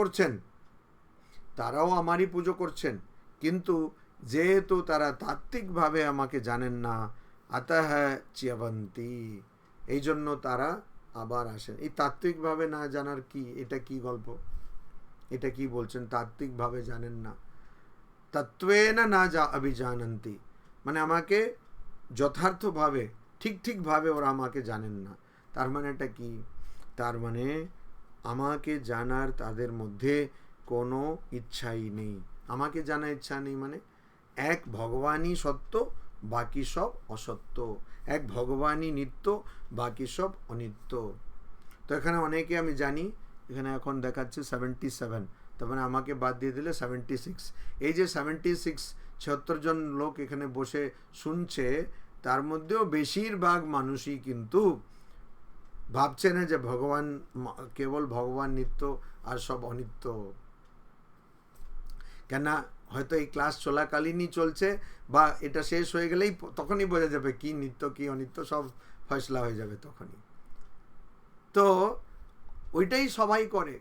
করছেন, কিন্তু যেহেতু তারা তাত্ত্বিকভাবে আমাকে জানেন না, অতঃ চ্যবন্তি, এই জন্য তারা আবার আসেন। এই তাত্ত্বিকভাবে না জানার কি, এটা কি গল্প, এটা কি বলছেন? তাত্ত্বিকভাবে জানেন না, তত্ত্বেন না অভিজানন্তি, মানে আমাকে যথার্থভাবে ঠিকভাবে ওরা আমাকে জানেন না। তার মানে এটা কি? তার মানে আমাকে জানার তাদের মধ্যে কোনো ইচ্ছাই নেই। আমাকে জানার ইচ্ছা নেই মানে এক ভগবানই সত্য, বাকি সব অসত্য, এক ভগবানই নিত্য, বাকি সব অনিত্য। তো এখানে অনেকে আমি জানি এখানে এখন দেখাচ্ছে 77, তার মানে আমাকে বাদ দিয়ে দিলে 76। এই যে 76 76 জন লোক এখানে বসে শুনছে, তার মধ্যেও বেশিরভাগ মানুষই কিন্তু ভাবছে না যে ভগবান, কেবল ভগবান নিত্য আর সব অনিত্য। কেন, হয়তো এই ক্লাস চলাকালীনই চলছে, বা এটা শেষ হয়ে গেলেই তখনই বোঝা যাবে কি নিত্য কি অনিত্য, সব ফয়সলা হয়ে যাবে তখনই। তো ওইটাই সবাই করে,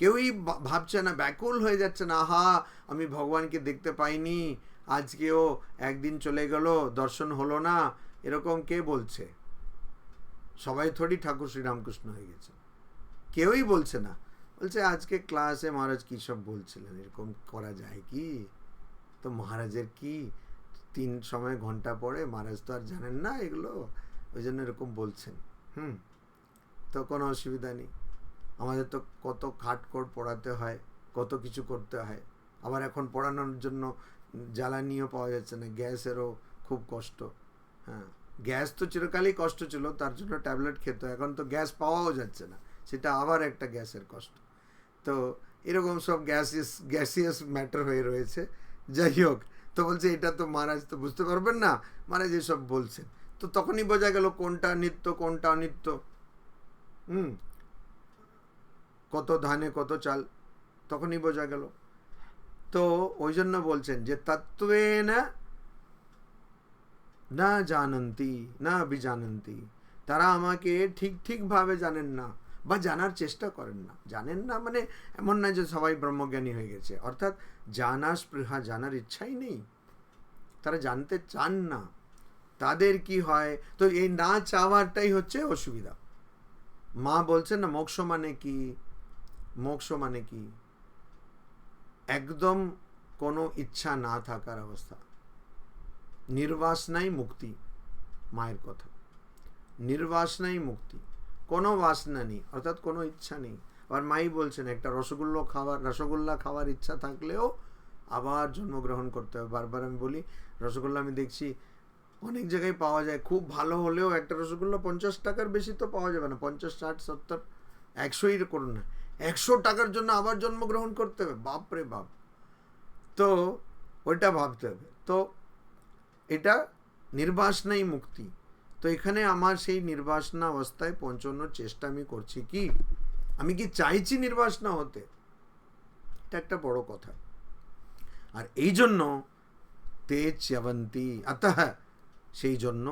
কেউই ভাবছে না, ব্যাকুল হয়ে যাচ্ছে না, আহা আমি ভগবানকে দেখতে পাইনি, আজকেও একদিন চলে গেল, দর্শন হলো না, এরকম কে বলছে? সবাই থোড়ি ঠাকুর শ্রীরামকৃষ্ণ হয়ে গেছে, কেউই বলছে না। বলছে আজকে ক্লাসে মহারাজ কী সব বলছিলেন, এরকম করা যায় কি? তো মহারাজের কি 3 সময় ঘন্টা পড়ে, মহারাজ তো আর জানেন না এগুলো, ওই জন্য এরকম বলছেন। তো কোনো অসুবিধা নেই, আমাদের তো কত খাটখোট পড়াতে হয়, কত কিছু করতে হয়। আবার এখন পড়ানোর জন্য জ্বালানিও পাওয়া যাচ্ছে না, গ্যাসেরও খুব কষ্ট। হ্যাঁ, গ্যাস তো চিরকালই কষ্ট ছিল, তার জন্য ট্যাবলেট খেতে, এখন তো গ্যাস পাওয়াও যাচ্ছে না, সেটা আবার একটা গ্যাসের কষ্ট। তো এরকম সব গ্যাসিয়াস ম্যাটার হয়ে রয়েছে। যাই হোক, তো বলছে এটা তো মহারাজ তো বুঝতে পারবেন না, মহারাজ এসব বলছেন। তো তখনই বোঝা গেল কোনটা নিত্য কোনটা অনিত্য। কত ধানে কত চাল, তখনই বোঝা গেল। তো ওই জন্য বলছেন যে তত্ত্বেন না জানন্তি না বিজানন্তি, তারা আমাকে ঠিক ঠিকভাবে জানেন না, বা জানার চেষ্টা করেন না। জানেন না মানে এমন না যে সবাই ব্রহ্মজ্ঞানী হয়ে গেছে, অর্থাৎ জানার স্পৃহা, জানার ইচ্ছাই নেই, তারা জানতে চান না। তাদের কি হয়, তো এই না চাওয়ারটাই হচ্ছে অসুবিধা। মা বলছেন না মোক্ষ মানে কি, মোক্ষ মানে কি একদম কোনো ইচ্ছা না থাকার অবস্থা, নির্বাসনাই মুক্তি। মায়ের কথা, নির্বাসনাই মুক্তি, কোনো বাসনা নেই, অর্থাৎ কোনো ইচ্ছা নেই। আবার মাই বলছেন একটা রসগোল্লা খাওয়ার ইচ্ছা থাকলেও আবার জন্মগ্রহণ করতে হবে। বারবার আমি বলি, রসগোল্লা আমি দেখছি অনেক জায়গায় পাওয়া যায়, খুব ভালো হলেও একটা রসগোল্লা 50 টাকার বেশি তো পাওয়া যাবে না, 50, 60, 70, 100ই করুন না, 100 টাকার জন্য আবার জন্মগ্রহণ করতে হবে, বাপরে বাপ। তো ওইটা ভাবতে হবে। তো এটা নির্বাসনাই মুক্তি। তো এখানে আমার সেই নির্বাসনা অবস্থায় পৌঁছানোর চেষ্টা আমি করছি কি, আমি কি চাইছি নির্বাসনা হতে, এটা একটা বড় কথা। আর এই জন্য তে চ্যবন্তি, অতঃ সেই জন্য,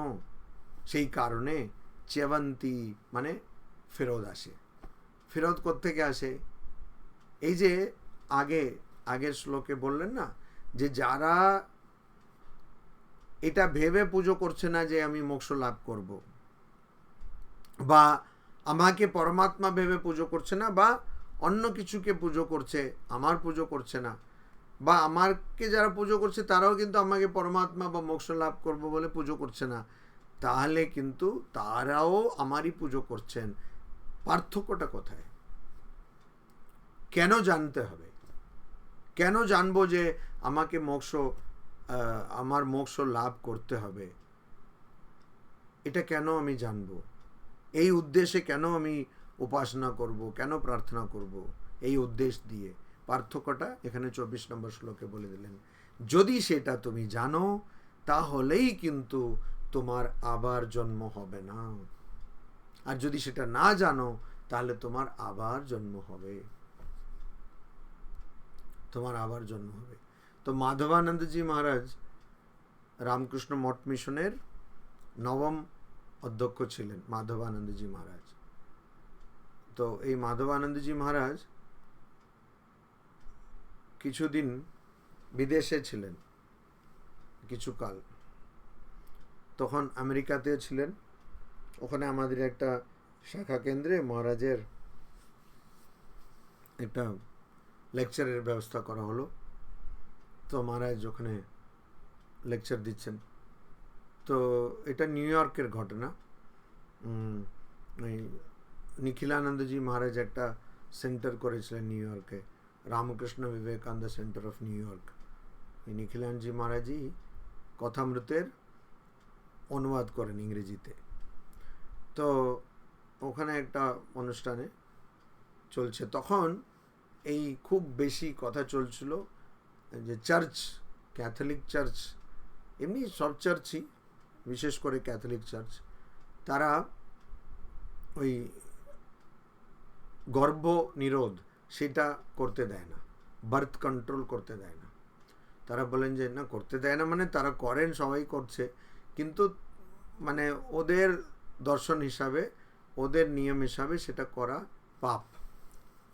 সেই কারণে চ্যবন্তি মানে ফেরত আসে। ফেরত কোত্থেকে আসে? এই যে আগের শ্লোকে বললেন না, যে যারা এটা ভেবে পুজো করছে না যে আমি মোক্ষ লাভ করব, বা আমাকে পরমাত্মা ভেবে পুজো করছে না, বা অন্য কিছুকে পুজো করছে, আমার পুজো করছে না, বা আমাকে যারা পুজো করছে তারাও কিন্তু আমাকে পরমাত্মা বা মোক্ষ লাভ করব বলে পুজো করছে না, তাহলে কিন্তু তারাও আমারই পুজো করছেন। পার্থক্যটা কোথায়? কেন জানতে হবে? কেন জানবো যে আমাকে আমার মোক্ষ লাভ করতে হবে? এটা কেন আমি জানবো? এই উদ্দেশ্যে কেন আমি উপাসনা করব, কেন প্রার্থনা করব? এই উদ্দেশ্য দিয়ে। পার্থক্যটা এখানে 24 নম্বর শ্লোকে বলে দিলেন। যদি সেটা তুমি জানো, তাহলেই কিন্তু তোমার আবার জন্ম হবে না। আর যদি সেটা না জানো, তাহলে তোমার আবার জন্ম হবে, তোমার আবার জন্ম হবে। তো মাধবানন্দজি মহারাজ রামকৃষ্ণ মঠ মিশনের 9ম অধ্যক্ষ ছিলেন, মাধবানন্দজি মহারাজ। তো এই মাধবানন্দজি মহারাজ কিছুদিন বিদেশে ছিলেন, কিছুকাল, তখন আমেরিকাতে ছিলেন। ওখানে আমাদের একটা শাখা কেন্দ্রে মহারাজের একটা লেকচারের ব্যবস্থা করা হলো। তো মহারাজ ওখানে লেকচার দিচ্ছেন। তো এটা নিউ ইয়র্কের ঘটনা। ওই নিখিলানন্দজি মহারাজ একটা সেন্টার করেছিলেন নিউ ইয়র্কে, Ramakrishna Vivekananda centre of new York. এই নিখিলানন্দজি মহারাজই কথামৃতের অনুবাদ করেন ইংরেজিতে। তো ওখানে একটা অনুষ্ঠানে চলছে, তখন এই খুব বেশি কথা চলছিল যে চার্চ, ক্যাথলিক চার্চ, এমনি সব চার্চই, বিশেষ করে ক্যাথলিক চার্চ, তারা ওই গর্ভ নিরোধ সেটা করতে দেয় না, বার্থ কন্ট্রোল করতে দেয় না। তারা বলেন যে না, করতে দেয় না মানে তারা করেন, সবাই করছে, কিন্তু মানে ওদের দর্শন হিসাবে, ওদের নিয়ম হিসাবে সেটা করা পাপ,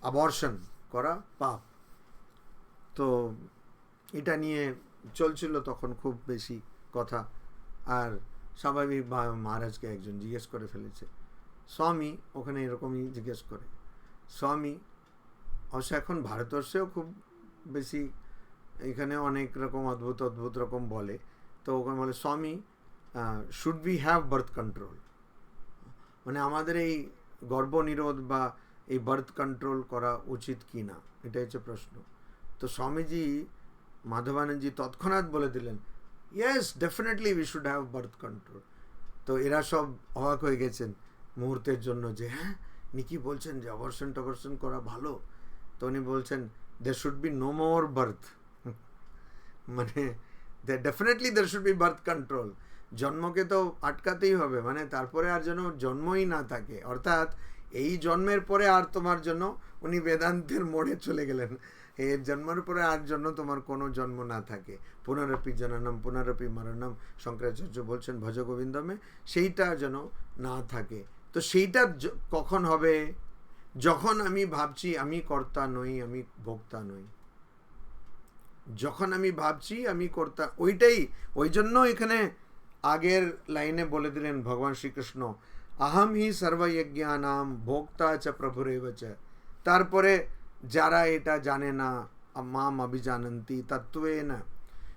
অ্যাবর্শন করা পাপ। তো এটা নিয়ে চলছিল তখন খুব বেশি কথা। আর স্বাভাবিক মহারাজকে একজন জিজ্ঞেস করে ফেলেছে, স্বামী ওখানে এরকমই জিজ্ঞেস করে, স্বামী অবশ্য এখন ভারতবর্ষেও খুব বেশি, এখানে অনেক রকম অদ্ভুত অদ্ভুত রকম বলে। তো ওখানে বলে, স্বামী should we have birth control, মানে আমাদের এই গর্ভনিরোধ বা এই বার্থ কন্ট্রোল করা উচিত কি না, এটা হচ্ছে প্রশ্ন। তো স্বামীজি মাধবানন্দজি তৎক্ষণাৎ বলে দিলেন, yes, definitely we should have birth control. তো এরা সব অবাক হয়ে গেছেন মুহূর্তের জন্য যে হ্যাঁ, নিকি বলছেন যে অবর্ষণ টবর্ষণ করা ভালো। তো উনি বলছেন, there should be no more birth, মানে definitely there should be birth control, জন্মকে তো আটকাতেই হবে, মানে তারপরে আর যেন জন্মই না থাকে, অর্থাৎ এই জন্মের পরে আর তোমার জন্য, উনি বেদান্তের মোড়ে চলে গেলেন, এর জন্মের পরে আর জন্য তোমার কোনো জন্ম না থাকে, পুনরপি জননম পুনরপি মরণম, শঙ্করাচার্য বলছেন ভজ গোবিন্দমে, সেইটা যেন না থাকে। তো সেইটা কখন হবে? যখন আমি ভাবছি আমি কর্তা নই, আমি ভোক্তা নই, যখন আমি ভাবছি আমি কর্তা, ওইটাই, ওই জন্য এখানে আগের লাইনে বলে দিলেন ভগবান শ্রীকৃষ্ণ, আহম হি সর্বযজ্ঞানাম ভোক্তা চ প্রভুরেব চ। তারপরে যারা এটা জানে না, মাম অভিজানন্তি তত্ত্বেন,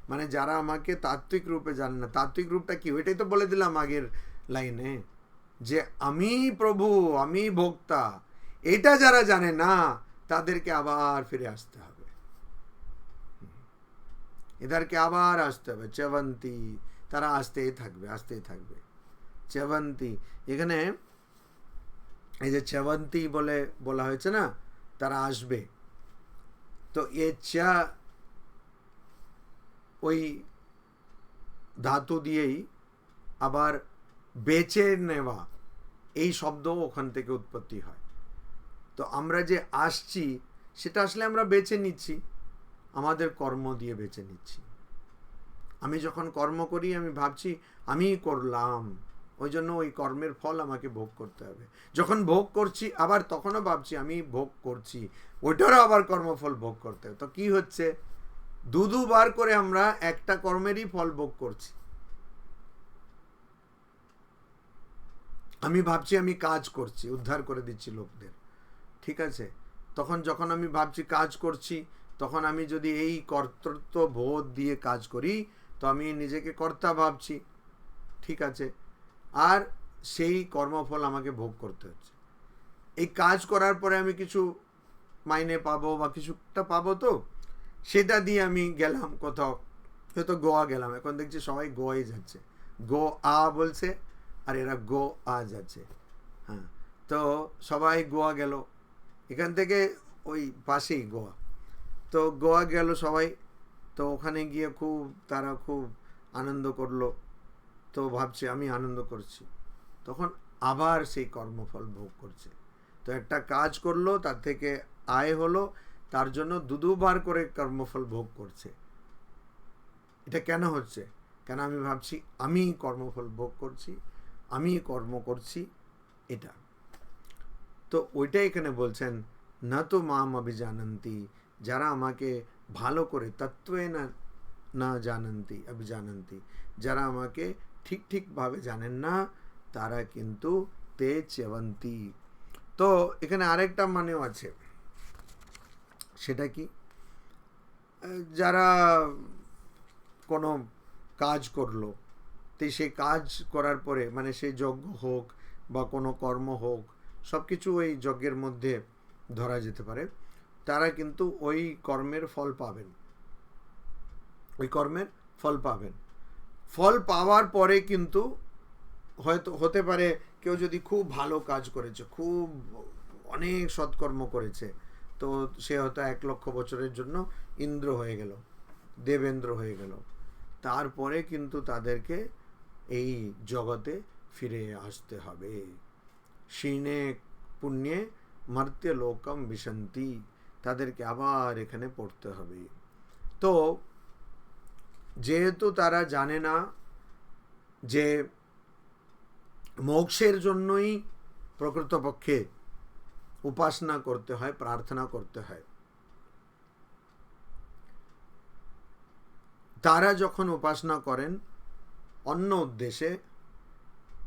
মানে যারা আমাকে তাত্ত্বিক রূপে জানে না। তাত্ত্বিক রূপটা কি, ওইটাই তো বলে দিলাম আগের লাইনে, যে আমি প্রভু, আমি ভোক্তা, এটা যারা জানে না তাদেরকে আবার ফিরে আসতে হবে, এদেরকে আবার আসতে হবে। চেবন্তী, তারা আসতেই থাকবে, আসতেই থাকবে। চেবন্তী, এখানে এই যে চেবন্তী বলে বলা হয়েছে না, তারা আসবে। তো এ চা ওই ধাতু দিয়েই আবার বেচে নেওয়া, এই শব্দ ওখান থেকে উৎপত্তি হয়। তো আমরা যে আসছি সেটা আসলে আমরা বেছে নিচ্ছি, আমাদের কর্ম দিয়ে বেছে নিচ্ছি। আমি যখন কর্ম করি আমি ভাবছি আমি করলাম, ওই জন্য ওই কর্মের ফল আমাকে ভোগ করতে হবে। যখন ভোগ করছি আবার তখনও ভাবছি আমি ভোগ করছি, ওইটারও আবার কর্মফল ভোগ করতে হবে। তো কি হচ্ছে, দুবার করে আমরা একটা কর্মেরই ফল ভোগ করছি। আমি ভাবছি আমি কাজ করছি, উদ্ধার করে দিচ্ছি লোকদের, ঠিক আছে, তখন যখন আমি ভাবছি কাজ করছি, তখন আমি যদি এই কর্তৃত্ব বোধ দিয়ে কাজ করি তো আমি নিজেকে কর্তা ভাবছি, ঠিক আছে, আর সেই কর্মফল আমাকে ভোগ করতে হচ্ছে। এই কাজ করার পরে আমি কিছু মাইনে পাবো বা কিছুটা পাবো, তো সেটা দিয়ে আমি গেলাম কোথাও, হয়তো গোয়া গেলাম, এখন দেখছি সবাই গোয়াই যাচ্ছে, গো আ বলছে আর এরা গো আ যাচ্ছে। হ্যাঁ, তো সবাই গোয়া গেল, এখান থেকে ওই পাশেই গোয়া, তো গোয়া গেল সবাই। তো ওখানে গিয়ে তারা খুব আনন্দ করলো, তো ভাবছে আমি আনন্দ করছি, তখন আবার সেই কর্মফল ভোগ করছে। তো একটা কাজ করলো, তার থেকে আয় হলো, তার জন্য দুবার করে কর্মফল ভোগ করছে। এটা কেন হচ্ছে? কেন আমি ভাবছি আমি কর্মফল ভোগ করছি, আমি কর্ম করছি, এটা। তো ওইটাই এখানে বলছেন, না তো মাম অভিজানন্তি, যারা আমাকে ভালো করে তত্ত্বে না জানন্তি, অভিজানন্তি, যারা আমাকে ঠিক ঠিকভাবে জানেন না, তারা কিন্তু তে চেবন্তী। তো এখানে আরেকটা মানেও আছে, সেটা কি, যারা কোনো কাজ করলো, তো সেই কাজ করার পরে, মানে সেই যজ্ঞ হোক বা কোনো কর্ম হোক, সব কিছু ওই যজ্ঞের মধ্যে ধরা যেতে পারে, তারা কিন্তু ওই কর্মের ফল পাবেন, ওই কর্মের ফল পাবেন। ফল পাওয়ার পরে কিন্তু হয়তো হতে পারে কেউ যদি খুব ভালো কাজ করেছে, খুব অনেক সৎকর্ম করেছে, তো সে হয়তো 1,00,000 বছরের জন্য ইন্দ্র হয়ে গেল, দেবেন্দ্র হয়ে গেল। তারপরে কিন্তু তাদেরকে এই জগতে ফিরে আসতে হবে। শীর্ণে পুণ্যে মর্ত্য লোকম বিশন্তি, তাদেরকে আবার এখানে পড়তে হবে। তো যেহেতু তারা জানে না যে মোক্ষের জন্যই প্রকৃতপক্ষে উপাসনা করতে হয়, প্রার্থনা করতে হয়, তারা যখন উপাসনা করেন অন্য উদ্দেশ্যে,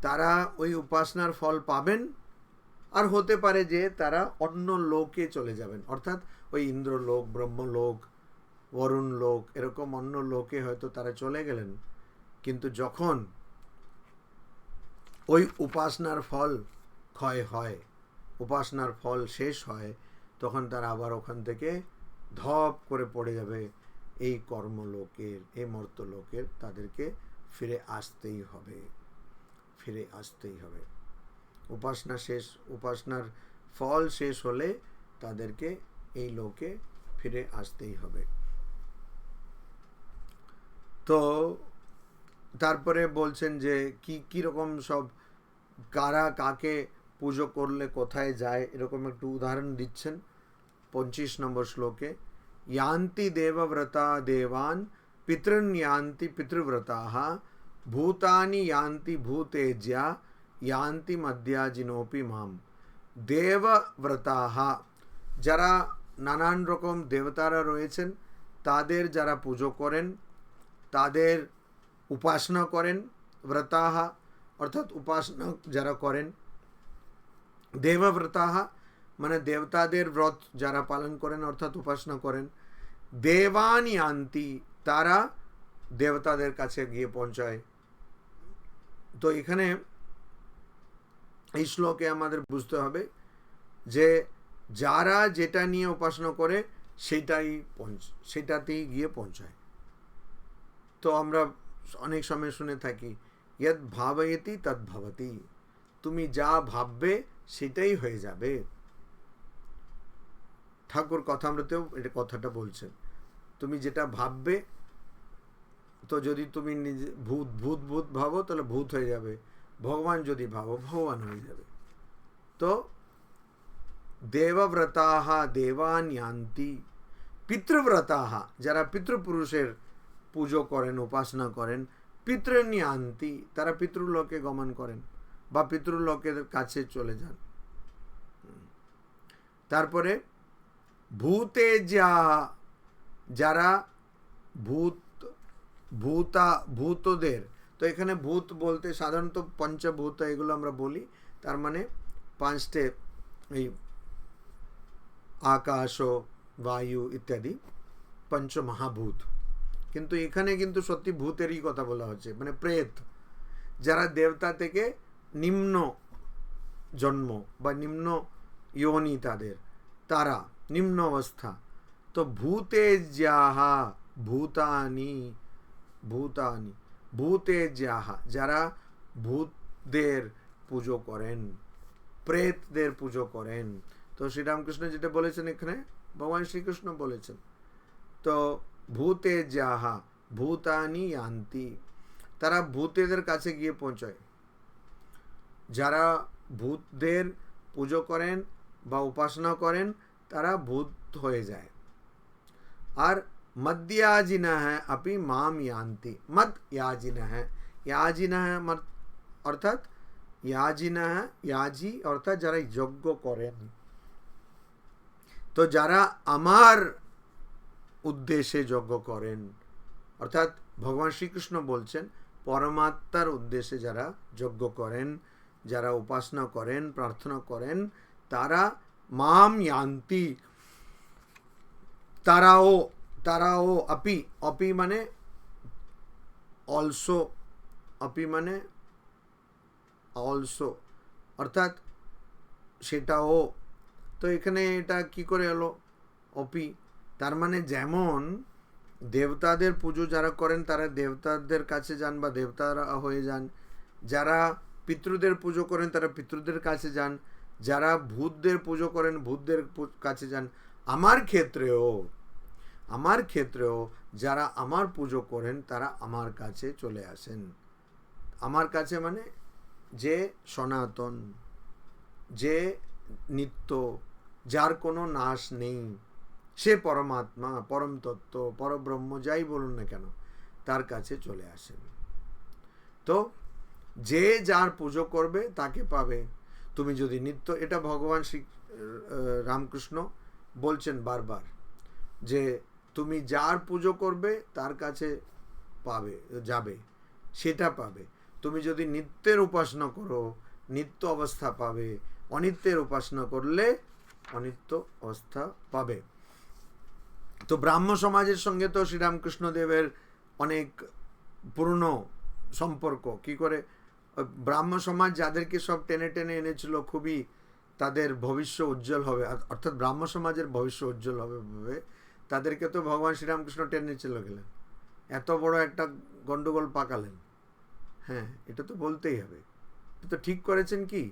তারা ওই উপাসনার ফল পাবেন, আর হতে পারে যে তারা অন্য লোকে চলে যাবেন, অর্থাৎ ওই ইন্দ্রলোক, ব্রহ্মলোক, বরুণ লোক, এরকম অন্য লোকে হয়তো তারা চলে গেলেন। কিন্তু যখন ওই উপাসনার ফল ক্ষয় হয়, উপাসনার ফল শেষ হয়, তখন তারা আবার ওখান থেকে ধপ করে পড়ে যাবে এই কর্মলোকের, এই মর্তলোকের। তাদেরকে ফিরে আসতেই হবে, ফিরে আসতেই হবে। উপাসনা শেষ, উপাসনার ফল শেষ হলে তাদেরকে এই লোকে ফিরে আসতেই হবে। তো তারপরে বলছেন যে কি রকম সব, কারা কাকে পুজো করলে কোথায় যায়, এরকম একটু উদাহরণ দিচ্ছেন 25 নম্বর শ্লোকে। यान्ति देवव्रता देवान् पितॄन् यान्ति पितृव्रताः भूतानि यान्ति भूतेज्या यान्ति मद्याजिनोपि माम। দেবব্রতাহা, যারা নানান রকম দেবতারা রয়েছেন, তাদের যারা পুজো করেন, তাদের উপাসনা করেন, ব্রতাহা অর্থাৎ উপাসনা যারা করেন, দেবব্রতাহা মানে দেবতাদের ব্রত যারা পালন করেন অর্থাৎ উপাসনা করেন, দেবান ইয়ান্তি, তারা দেবতাদের কাছে গিয়ে পৌঁছায়। তো এখানে এই শ্লোকে আমাদের বুঝতে হবে যে যারা যেটা নিয়ে উপাসনা করে সেটাতেই গিয়ে পৌঁছায়। তো আমরা অনেক সময় শুনে থাকি ইয়ৎ ভাবয়তি তৎ ভবতি, তুমি যা ভাববে সেটাই হয়ে যাবে। ঠাকুর কথামৃতেও এটা কথাটা বলছেন, তুমি যেটা ভাববে, তো যদি তুমি নিজে ভূত ভূত ভূত ভাবো তাহলে ভূত হয়ে যাবে, ভগবান যদি ভাবো ভগবান হয়ে যাবে। তো দেবব্রতাহা দেবান ইয়ান্তি, পিতৃব্রতাহা যারা পিতৃপুরুষের পুজো করেন, উপাসনা করেন, পিতৃন ইয়ান্তি তারা পিতৃলোকে গমন করেন বা পিতৃলোকের কাছে চলে যান। তারপরে ভূতেজ্যা, যারা ভূতদের, তো এখানে ভূত বলতে সাধারণত পঞ্চভূত এগুলো আমরা বলি, তার মানে 5টে, এই আকাশ, বায়ু ইত্যাদি পঞ্চমহাভূত। কিন্তু এখানে কিন্তু সত্যি ভূতেরই কথা বলা হচ্ছে, মানে প্রেত, যারা দেবতা থেকে নিম্ন জন্ম বা নিম্ন যোনি তাদের, তারা নিম্ন অবস্থা। তো ভূতেজ্যাহা ভূতানি, ভূতানি ভূতেজ্যাহা যারা ভূতদের পুজো করেন, প্রেতদের পুজো করেন। তো শ্রীরামকৃষ্ণ যেটা বলেছেন এখানে ভগবান শ্রীকৃষ্ণ বলেছেন। তো ভূতেজ্যাহা ভূতানি ইয়ান্তি, তারা ভূতেদের কাছে গিয়ে পৌঁছায়। যারা ভূতদের পুজো করেন বা উপাসনা করেন তারা ভূত হয়ে যায়। আর মদ্যাজিনঃ अपि माम यान्ति, मद याजिनः, याजिनः অর্থাৎ याजिनः, याजी অর্থাৎ যারা যজ্ঞ করেন। তো যারা আমার উদ্দেশ্যে যজ্ঞ করেন, অর্থাৎ ভগবান শ্রীকৃষ্ণ বলছেন পরমাত্মার উদ্দেশ্যে যারা যজ্ঞ করেন, যারা উপাসনা করেন, প্রার্থনা করেন, তারা মাম ইয়ান্তি, তারাও अपि, अपि মানে অলসো, अपि মানে অলসো অর্থাৎ সেটাও। তো এখানে এটা কি করে হলো অপি, তার মানে যেমন দেবতাদের পুজো যারা করেন তারা দেবতাদের কাছে যান বা দেবতারা হয়ে যান, যারা পিতৃদের পুজো করেন তারা পিতৃদের কাছে যান, যারা ভূতদের পুজো করেন ভূতদের কাছে যান। আমার ক্ষেত্রেও যারা আমার পুজো করেন তারা আমার কাছে চলে আসেন। আমার কাছে মানে যে সনাতন, যে নিত্য, যার কোনো নাশ নেই, সে পরমাত্মা, পরম তত্ত্ব, পরব্রহ্ম, যাই বলুন না কেন, তার কাছে চলে আসেন। তো যে যার পুজো করবে তাকে পাবে। তুমি যদি নিত্য, এটা ভগবান শ্রী রামকৃষ্ণ বলছেন বারবার, যে তুমি যার পুজো করবে তার কাছে যাবে, সেটা পাবে। তুমি যদি নিত্যের উপাসনা করো নিত্য অবস্থা পাবে, অনিত্যের উপাসনা করলে অনিত্য অবস্থা পাবে। তো ব্রাহ্ম সমাজের সঙ্গে তো শ্রীরামকৃষ্ণ দেবের অনেক পুরনো সম্পর্ক। কি করে ব্রাহ্ম সমাজ যাদেরকে সব টেনে টেনে এনেছিল, খুবই তাদের ভবিষ্য উজ্জ্বল হবে, অর্থাৎ ব্রাহ্ম সমাজের ভবিষ্য উজ্জ্বল হবে, তাদেরকে তো ভগবান শ্রীরামকৃষ্ণ টেনে চলে গেলেন, এত বড় একটা গন্ডগোল পাকালেন। হ্যাঁ, এটা তো বলতেই হবে। এটা তো ঠিক করেছেন কি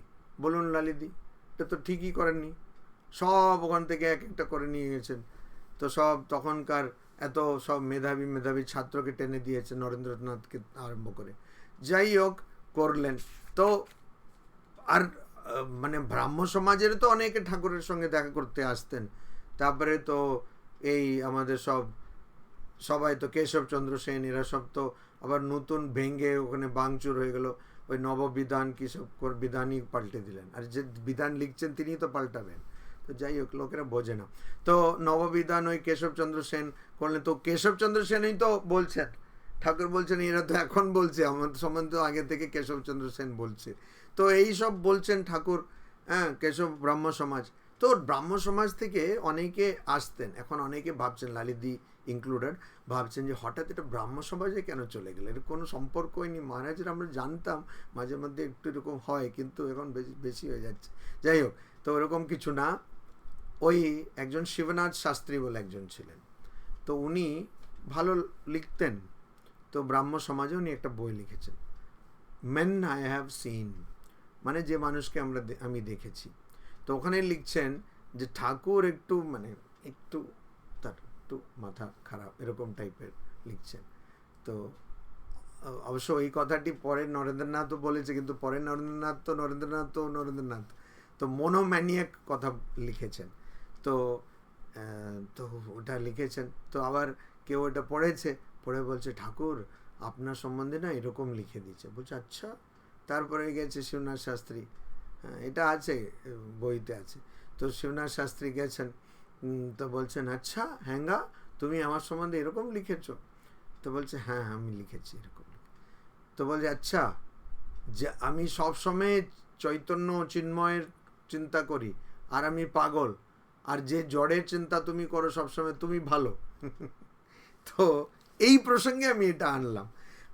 বলুন লালিদি? এটা তো ঠিকই করেননি। সব ওখান থেকে এক একটা করে নিয়ে গেছেন। তো সব তখনকার এত সব মেধাবী ছাত্রকে টেনে দিয়েছে, নরেন্দ্রনাথকে আরম্ভ করে। যাই হোক, করলেন। তো আর মানে ব্রাহ্ম সমাজের তো অনেকে ঠাকুরের সঙ্গে দেখা করতে আসতেন। তারপরে তো এই আমাদের সবাই তো কেশবচন্দ্র সেন, এরা সব তো আবার নতুন ভেঙে ওখানে বাংচুর হয়ে গেল। ওই নববিধান কি সব বিধানই পাল্টে দিলেন, আর যে বিধান লিখছেন তিনি তো পাল্টাবেন। তো যাই হোক, লোকেরা বোঝে না। তো নববিধান ওই কেশবচন্দ্র সেন করলেন। তো কেশবচন্দ্র সেনই তো বলছেন, ঠাকুর বলছেন এরা তো এখন বলছে, আমাদের সম্বন্ধে আগে থেকে কেশবচন্দ্র সেন বলছে। তো এই সব বলছেন ঠাকুর। হ্যাঁ, কেশব ব্রাহ্ম সমাজ। তো ব্রাহ্ম সমাজ থেকে অনেকে আসতেন। এখন অনেকে ভাবছেন, লালিদি ইনক্লুডেড, ভাবছেন যে হঠাৎ এটা ব্রাহ্ম সমাজে কেন চলে গেল, এর কোনো সম্পর্কই নেই। মহারাজের আমরা জানতাম, মাঝে মধ্যে একটু এরকম হয়, কিন্তু এখন বেশি হয়ে যাচ্ছে। যাই হোক, তো ওরকম কিছু না। ওই একজন শিবনাথ শাস্ত্রী বলে একজন ছিলেন, তো উনি ভালো লিখতেন। তো ব্রাহ্ম সমাজে উনি একটা বই লিখেছেন, মেন আই হ্যাভ সিন, মানে যে মানুষকে আমি দেখেছি। তো ওখানে লিখছেন যে ঠাকুর একটু তার একটু মাথা খারাপ, এরকম টাইপের লিখছেন। তো অবশ্য এই কথাটি পরে নরেন্দ্রনাথও বলেছে, কিন্তু পরে নরেন্দ্রনাথ তো মনোম্যানিয়াক কথা লিখেছেন। তো ওটা লিখেছেন। তো আবার কেউ ওটা পড়ে বলছে, ঠাকুর আপনার সম্বন্ধে না এরকম লিখে দিয়েছে। বলছে আচ্ছা। তারপরে গেছে শিবনাথ শাস্ত্রী, এটা আছে বইতে আছে। তো শিবনাথ শাস্ত্রী গেছেন, তো বলছেন আচ্ছা হ্যাঙ্গা, তুমি আমার সম্বন্ধে এরকম লিখেছো? তো বলছে হ্যাঁ, আমি লিখেছি এরকম। তো বলছে আচ্ছা, যে আমি সবসময় চৈতন্য চিন্ময়ের চিন্তা করি আর আমি পাগল, আর যে জড়ের চিন্তা তুমি করো সবসময়, তুমি ভালো। তো এই প্রসঙ্গে আমি এটা আনলাম।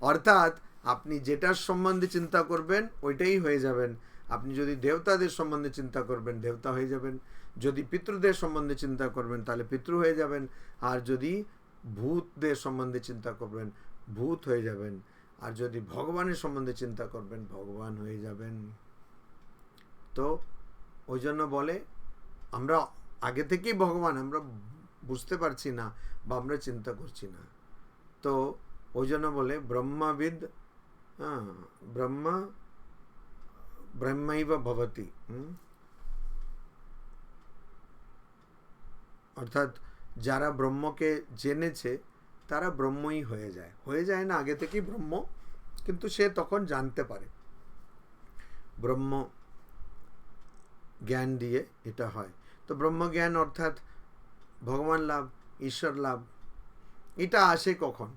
অর্থাৎ আপনি যেটার সম্বন্ধে চিন্তা করবেন ওইটাই হয়ে যাবেন। আপনি যদি দেবতাদের সম্বন্ধে চিন্তা করবেন, দেবতা হয়ে যাবেন। যদি পিতৃদের সম্বন্ধে চিন্তা করবেন, তাহলে পিতৃ হয়ে যাবেন। আর যদি ভূতদের সম্বন্ধে চিন্তা করবেন, ভূত হয়ে যাবেন। আর যদি ভগবানের সম্বন্ধে চিন্তা করবেন, ভগবান হয়ে যাবেন। তো ওই জন্য বলে, আমরা আগে থেকেই ভগবান, আমরা বুঝতে পারছি না বা আমরা চিন্তা করছি না। তো ওই জন্য বলে ব্রহ্মবিদ, ব্রহ্মৈব ভবতি। অর্থাৎ যারা ব্রহ্মকে জেনেছে তারা ব্রহ্মই হয়ে যায় না আগে থেকেই ব্রহ্ম, কিন্তু সে তখন জানতে পারে। ব্রহ্ম জ্ঞান দিয়ে এটা হয়। তো ব্রহ্মজ্ঞান অর্থাৎ ভগবান লাভ, ঈশ্বর লাভ, এটা আসে কখন?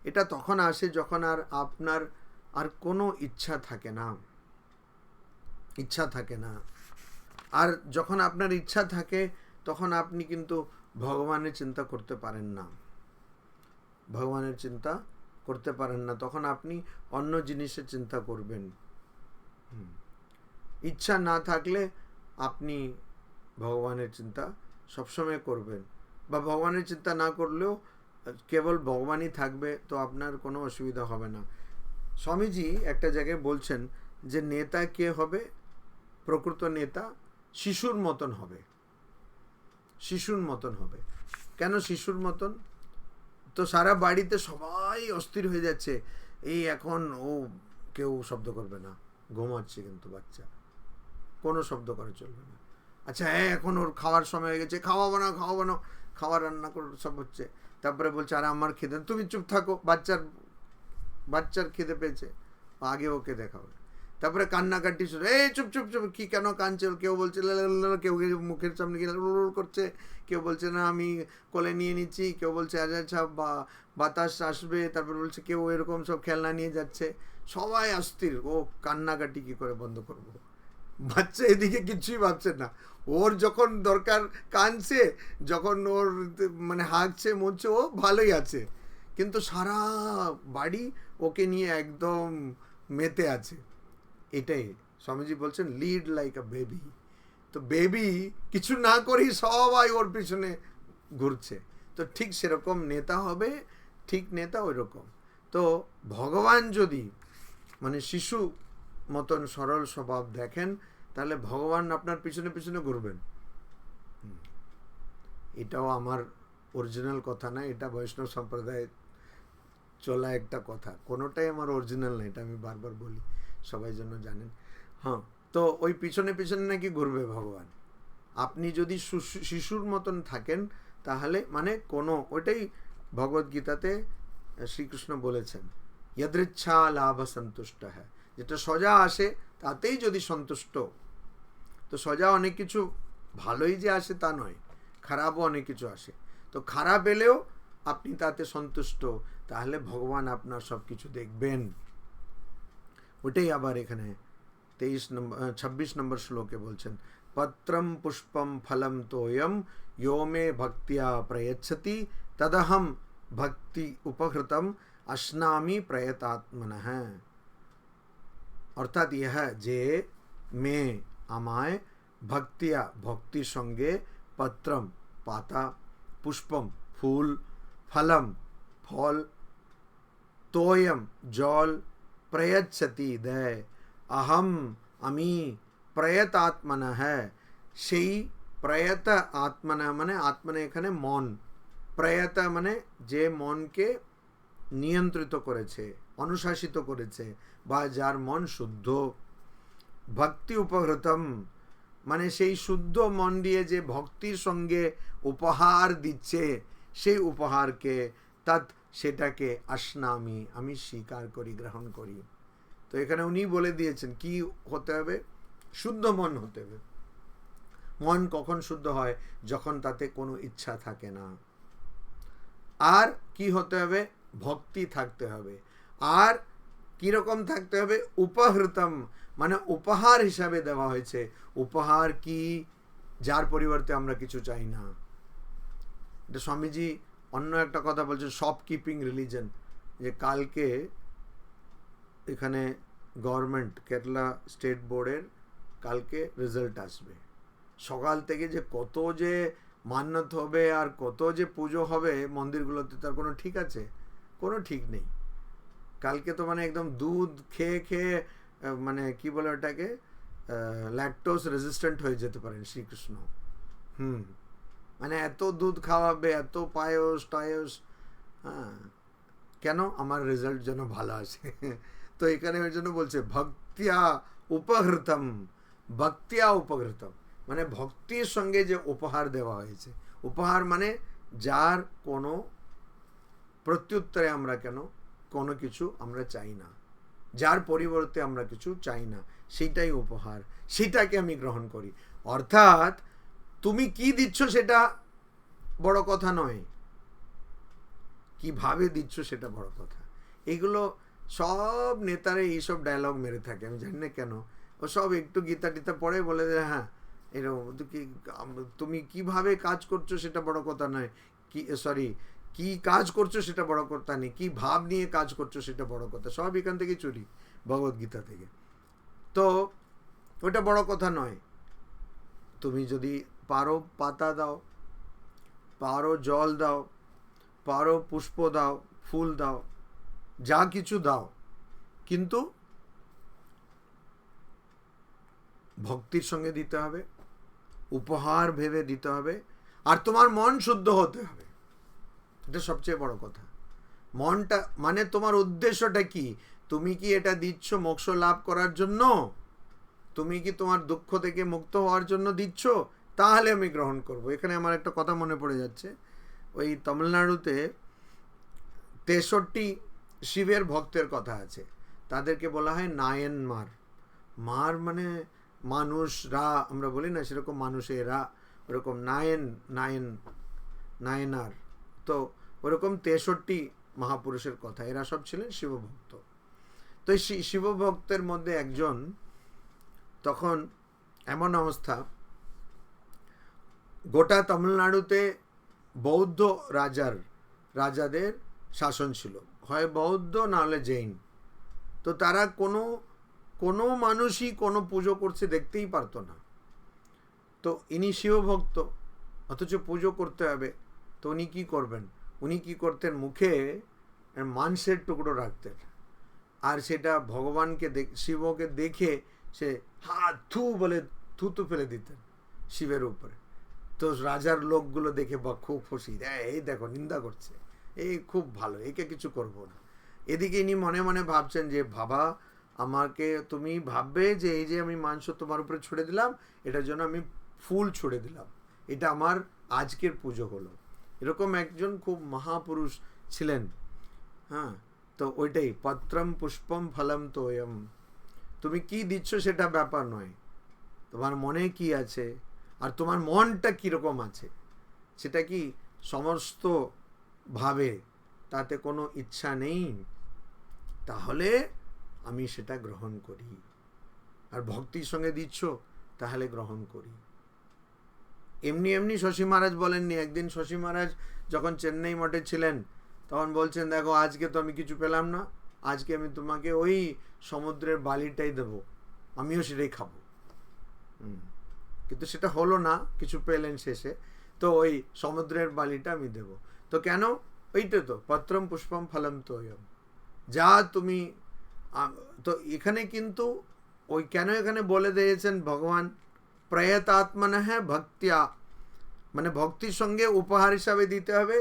এটা তখন আসে যখন আপনার আর কোনো ইচ্ছা থাকে না। আর যখন আপনার ইচ্ছা থাকে তখন আপনি কিন্তু ভগবানের চিন্তা করতে পারেন না। তখন আপনি অন্য জিনিসের চিন্তা করবেন। ইচ্ছা না থাকলে আপনি ভগবানের চিন্তা সবসময় করবেন, বা ভগবানের চিন্তা না করলেও কেবল ভগবানই থাকবে, তো আপনার কোনো অসুবিধা হবে না। স্বামীজি একটা জায়গায় বলছেন যে নেতা কে হবে, প্রকৃত নেতা শিশুর মতন হবে। শিশুর মতন হবে। কেন শিশুর মতন? তো সারা বাড়িতে সবাই অস্থির হয়ে যাচ্ছে, এই এখন ও কেউ শব্দ করবে না, ঘুমাচ্ছে কিন্তু বাচ্চা, কোনো শব্দ করে চলবে না। আচ্ছা হ্যাঁ, এখন ওর খাওয়ার সময় হয়ে গেছে, খাওয়াবো না, খাওয়া রান্না করে সব হচ্ছে। তারপরে বলছে আরে আমার খেতে, তুমি চুপ থাকো, বাচ্চার খেতে পেয়েছে, আগে ওকে দেখাবে। তারপরে কান্নাকাটি শুরু, এই চুপ চুপ চুপ, কি কেন কাঁদছে? কেউ বলছে কেউ মুখের সামনে গিয়ে করছে, কেউ বলছে না আমি কোলে নিয়ে নিচ্ছি, কেউ বলছে আচ্ছা বাতাস আসবে, তারপর বলছে কেউ এরকম সব খেলনা নিয়ে যাচ্ছে, সবাই অস্থির। ও কান্নাকাটি কি করে বন্ধ করবো? বাচ্চা এদিকে কিছুই ভাবছে না, ওর যখন দরকার কাঁদছে, যখন ওর মানে হাঁকছে মরছে, ও ভালোই আছে, কিন্তু সারা বাড়ি ওকে নিয়ে একদম মেতে আছে। এটাই স্বামীজি বলছেন লিড লাইক আ বেবি। তো বেবি কিছু না করেই সবাই ওর পিছনে ঘুরছে। তো ঠিক সেরকম নেতা হবে, ঠিক নেতা ওই রকম। তো ভগবান যদি মানে শিশু মতন সরল স্বভাব দেখেন, তাহলে ভগবান আপনার পিছনে পিছনে ঘুরবেন। এটাও আমার অরিজিনাল কথা না, এটা বৈষ্ণব সম্প্রদায়ে চলা একটা কথা, কোনোটাই আমার অরিজিনাল না, এটা আমি বারবার বলি, সবাই জন্য জানেন। হ্যাঁ, তো ওই পিছনে পিছনে নাকি ঘুরবে ভগবান। আপনি যদি শিশুর মতন থাকেন তাহলে মানে কোনো, ওইটাই ভগবদ্গীতাতে শ্রীকৃষ্ণ বলেছেন, যদৃচ্ছা লাভ সন্তুষ্ট হ্যাঁ, যেটা সজা আসে তাতেই যদি সন্তুষ্ট। তো সজা অনেক কিছু ভালোই যে আসে তা নয়, খারাপও অনেক কিছু আসে। তো খারাপ এলেও আপনি তাতে সন্তুষ্ট, তাহলে ভগবান আপনার সব কিছু দেখবেন। ওটাই আবার এখানে 26 নম্বর শ্লোকে বলছেন, পত্রম পুষ্পম ফলম তোয়ম यो मे भक्त्या प्रयच्छति तदहम भक्ति उपहृतम अश्नामि प्रयतात्मनः। অর্থাৎ ইহা যে মে আমায় ভক্তিয়া ভক্তির সঙ্গে, পত্রম পাতা, পুষ্পম ফুল, ফলম ফল, তোয়ম জল, প্রয়চ্ছতি দেয়, अहम আমি, প্রয়তাত্মনঃ সেই প্রয়ত আত্মনা মানে আত্মনা এখানে মন, প্রয়ত মানে যে মনকে নিয়ন্ত্রিত করেছে, অনুশাসিত করেছে, বা যার মন শুদ্ধ। ভক্তি উপহৃতম মানে সেই শুদ্ধ মন দিয়ে যে ভক্তির সঙ্গে উপহার দিচ্ছে, সেই উপহারকে, তৎ সেটাকে, আশ্নামি আমি স্বীকার করি, গ্রহণ করি। তো এখানে উনি বলে দিয়েছেন কি হতে হবে, শুদ্ধ মন হতে হবে। মন কখন শুদ্ধ হয়? যখন তাতে কোনো ইচ্ছা থাকে না। আর কি হতে হবে? ভক্তি থাকতে হবে। আর কিরকম থাকতে হবে? উপহৃতম মানে উপহার হিসাবে দেওয়া হয়েছে। উপহার কি? যার পরিবর্তে আমরা কিছু চাই না। এটা স্বামীজি অন্য একটা কথা বলছেন, শপকিপিং রিলিজন, যে কালকে এখানে গভর্নমেন্ট কেরালা স্টেট বোর্ডের কালকে রেজাল্ট আসবে। সকাল থেকে যে কত যে মান্যত হবে আর কত যে পুজো হবে মন্দিরগুলোতে, তার কোনো ঠিক আছে? কোনো ঠিক নেই। কালকে তো মানে একদম দুধ খেয়ে খেয়ে মানে কি বলে ওটাকে, ল্যাকটোজ রেজিস্ট্যান্ট হয়ে যেতে পারেন শ্রীকৃষ্ণ। মানে এত দুধ খাওয়াবে, এত পায়স টায়স। হ্যাঁ, কেন? আমার রেজাল্ট যেন ভালো আসে। তো এখানে ওই জন্য বলছে ভক্তিয়া উপহৃতম, ভক্তিয়া উপহৃতম মানে ভক্তির সঙ্গে যে উপহার দেওয়া হয়েছে। উপহার মানে যার কোনো প্রত্যুত্তরে আমরা কোনো কিছু আমরা চাই না, যার পরিবর্তে আমরা কিছু চাই না, সেটাই উপহার, সেটাকে আমি গ্রহণ করি। অর্থাৎ তুমি কি দিচ্ছ সেটা বড় কথা নয়, কিভাবে দিচ্ছ সেটা বড় কথা। এইগুলো সব নেতারা এইসব ডায়লগ মেরে থাকে, আমি জানি না কেন। ও সব একটু গীতা টিতা পড়ে বলে যে হ্যাঁ এরকম, তুমি কিভাবে কাজ করছো সেটা বড় কথা নয়, কি কাজ করছো সেটা বড় কথা নেই, কি ভাব নিয়ে কাজ করছো সেটা বড় কথা। সব এখান থেকে চুরি, ভগবদ্গীতা থেকে। তো ওটা বড় কথা নয়। তুমি যদি পারো পাতা দাও, পারো জল দাও, পারো পুষ্প দাও, ফুল দাও, যা কিছু দাও, কিন্তু ভক্তির সঙ্গে দিতে হবে, উপহার ভেবে দিতে হবে, আর তোমার মন শুদ্ধ হতে হবে। এটা সবচেয়ে বড় কথা। মনটা মানে তোমার উদ্দেশ্যটা কি? তুমি কি এটা দিচ্ছ মোক্ষ লাভ করার জন্য? তুমি কি তোমার দুঃখ থেকে মুক্ত হওয়ার জন্য দিচ্ছ? তাহলে আমি গ্রহণ করব। এখানে আমার একটা কথা মনে পড়ে যাচ্ছে, ওই তামিলনাড়ুতে 63 শিবের ভক্তের কথা আছে। তাদেরকে বলা হয় নায়েনমার। মার মানে মানুষরা, আমরা বলি না সেরকম মানুষেরা, ওরকম নায়েনার। তো ওরকম 63 মহাপুরুষের কথা, এরা সব ছিলেন শিবভক্ত। তো এই শিবভক্তের মধ্যে একজন, তখন এমন অবস্থা, গোটা তামিলনাড়ুতে বৌদ্ধ রাজাদের শাসন ছিল, হয় বৌদ্ধ নাহলে জৈন। তো তারা কোনো মানুষই কোনো পুজো করছে দেখতেই পারতো না। তো ইনি শিবভক্ত, অথচ পুজো করতে হবে। তো উনি কী করবেন? উনি কী করতেন? মুখে মাংসের টুকরো রাখতেন, আর সেটা ভগবানকে শিবকে দেখে সে হাত থু বলে থুতু ফেলে দিতেন শিবের উপরে। তো রাজার লোকগুলো দেখে বা খুব খুশি, এই দেখো নিন্দা করছে, এই খুব ভালো, একে কিছু করবো না। এদিকে ইনি মনে মনে ভাবছেন যে বাবা, আমাকে তুমি ভাববে যে এই যে আমি মাংস তোমার উপরে ছুড়ে দিলাম, এটার জন্য আমি ফুল ছুড়ে দিলাম, এটা আমার আজকের পুজো হলো। এরকম একজন খুব মহাপুরুষ ছিলেন। হ্যাঁ, তো ওইটাই পত্রম পুষ্পম ফলম তোয়ম। তুমি কি দিচ্ছ সেটা ব্যাপার নয়, তোমার মনে কি আছে আর তোমার মনটা কীরকম আছে, সেটা কি সমস্ত ভাবে তাতে কোনো ইচ্ছা নেই, তাহলে আমি সেটা গ্রহণ করি। আর ভক্তির সঙ্গে দিচ্ছ, তাহলে গ্রহণ করি। এমনি এমনি শশী মহারাজ বলেননি। একদিন শশী মহারাজ যখন চেন্নাই মঠে ছিলেন, তখন বলছেন, দেখো আজকে তো আমি কিছু পেলাম না, আজকে আমি তোমাকে ওই সমুদ্রের বালিটাই দেবো, আমিও সেটাই খাবো। কিন্তু সেটা হলো না, কিছু পেলেন শেষে, তো ওই সমুদ্রের বালিটা আমি দেব। তো কেন? ওইটা তো পত্রম পুষ্পম ফলম তোয়ম, যা তুমি। তো এখানে কিন্তু ওই কেন এখানে বলে দিয়েছেন ভগবান, প্রয়তাত্মনঃ ভক্তিয়া, মানে ভক্তির সঙ্গে উপহার হিসাবে দিতে হবে,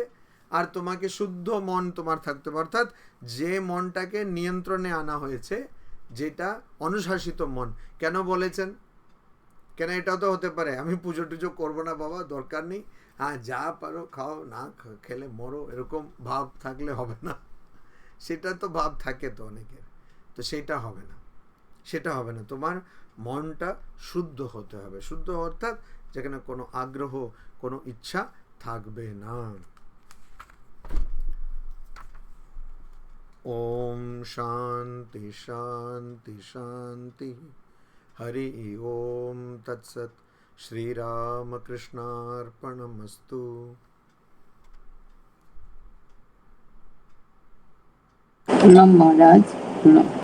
আর তোমাকে শুদ্ধ মন তোমার থাকতে হবে। অর্থাৎ যে মনটাকে নিয়ন্ত্রণে আনা হয়েছে, যেটা অনুশাসিত মন। কেন বলেছেন? কেন এটাও তো হতে পারে আমি পুজো টুজো করবো না বাবা, দরকার নেই, হ্যাঁ যা পারো খাও, না খেলে মরো, এরকম ভাব থাকলে হবে না। সেটা তো ভাব থাকে তো অনেকের, তো সেটা হবে না, সেটা হবে না। তোমার মনটা শুদ্ধ হতে হবে। শুদ্ধ অর্থাৎ যেখানে কোনো আগ্রহ, কোনো ইচ্ছা থাকবে না। ওম শান্তি শান্তি শান্তি। हरि ओम तत्सत। श्री राम कृष्णार्पणमस्तु। प्रणाम महाराज, प्रणाम।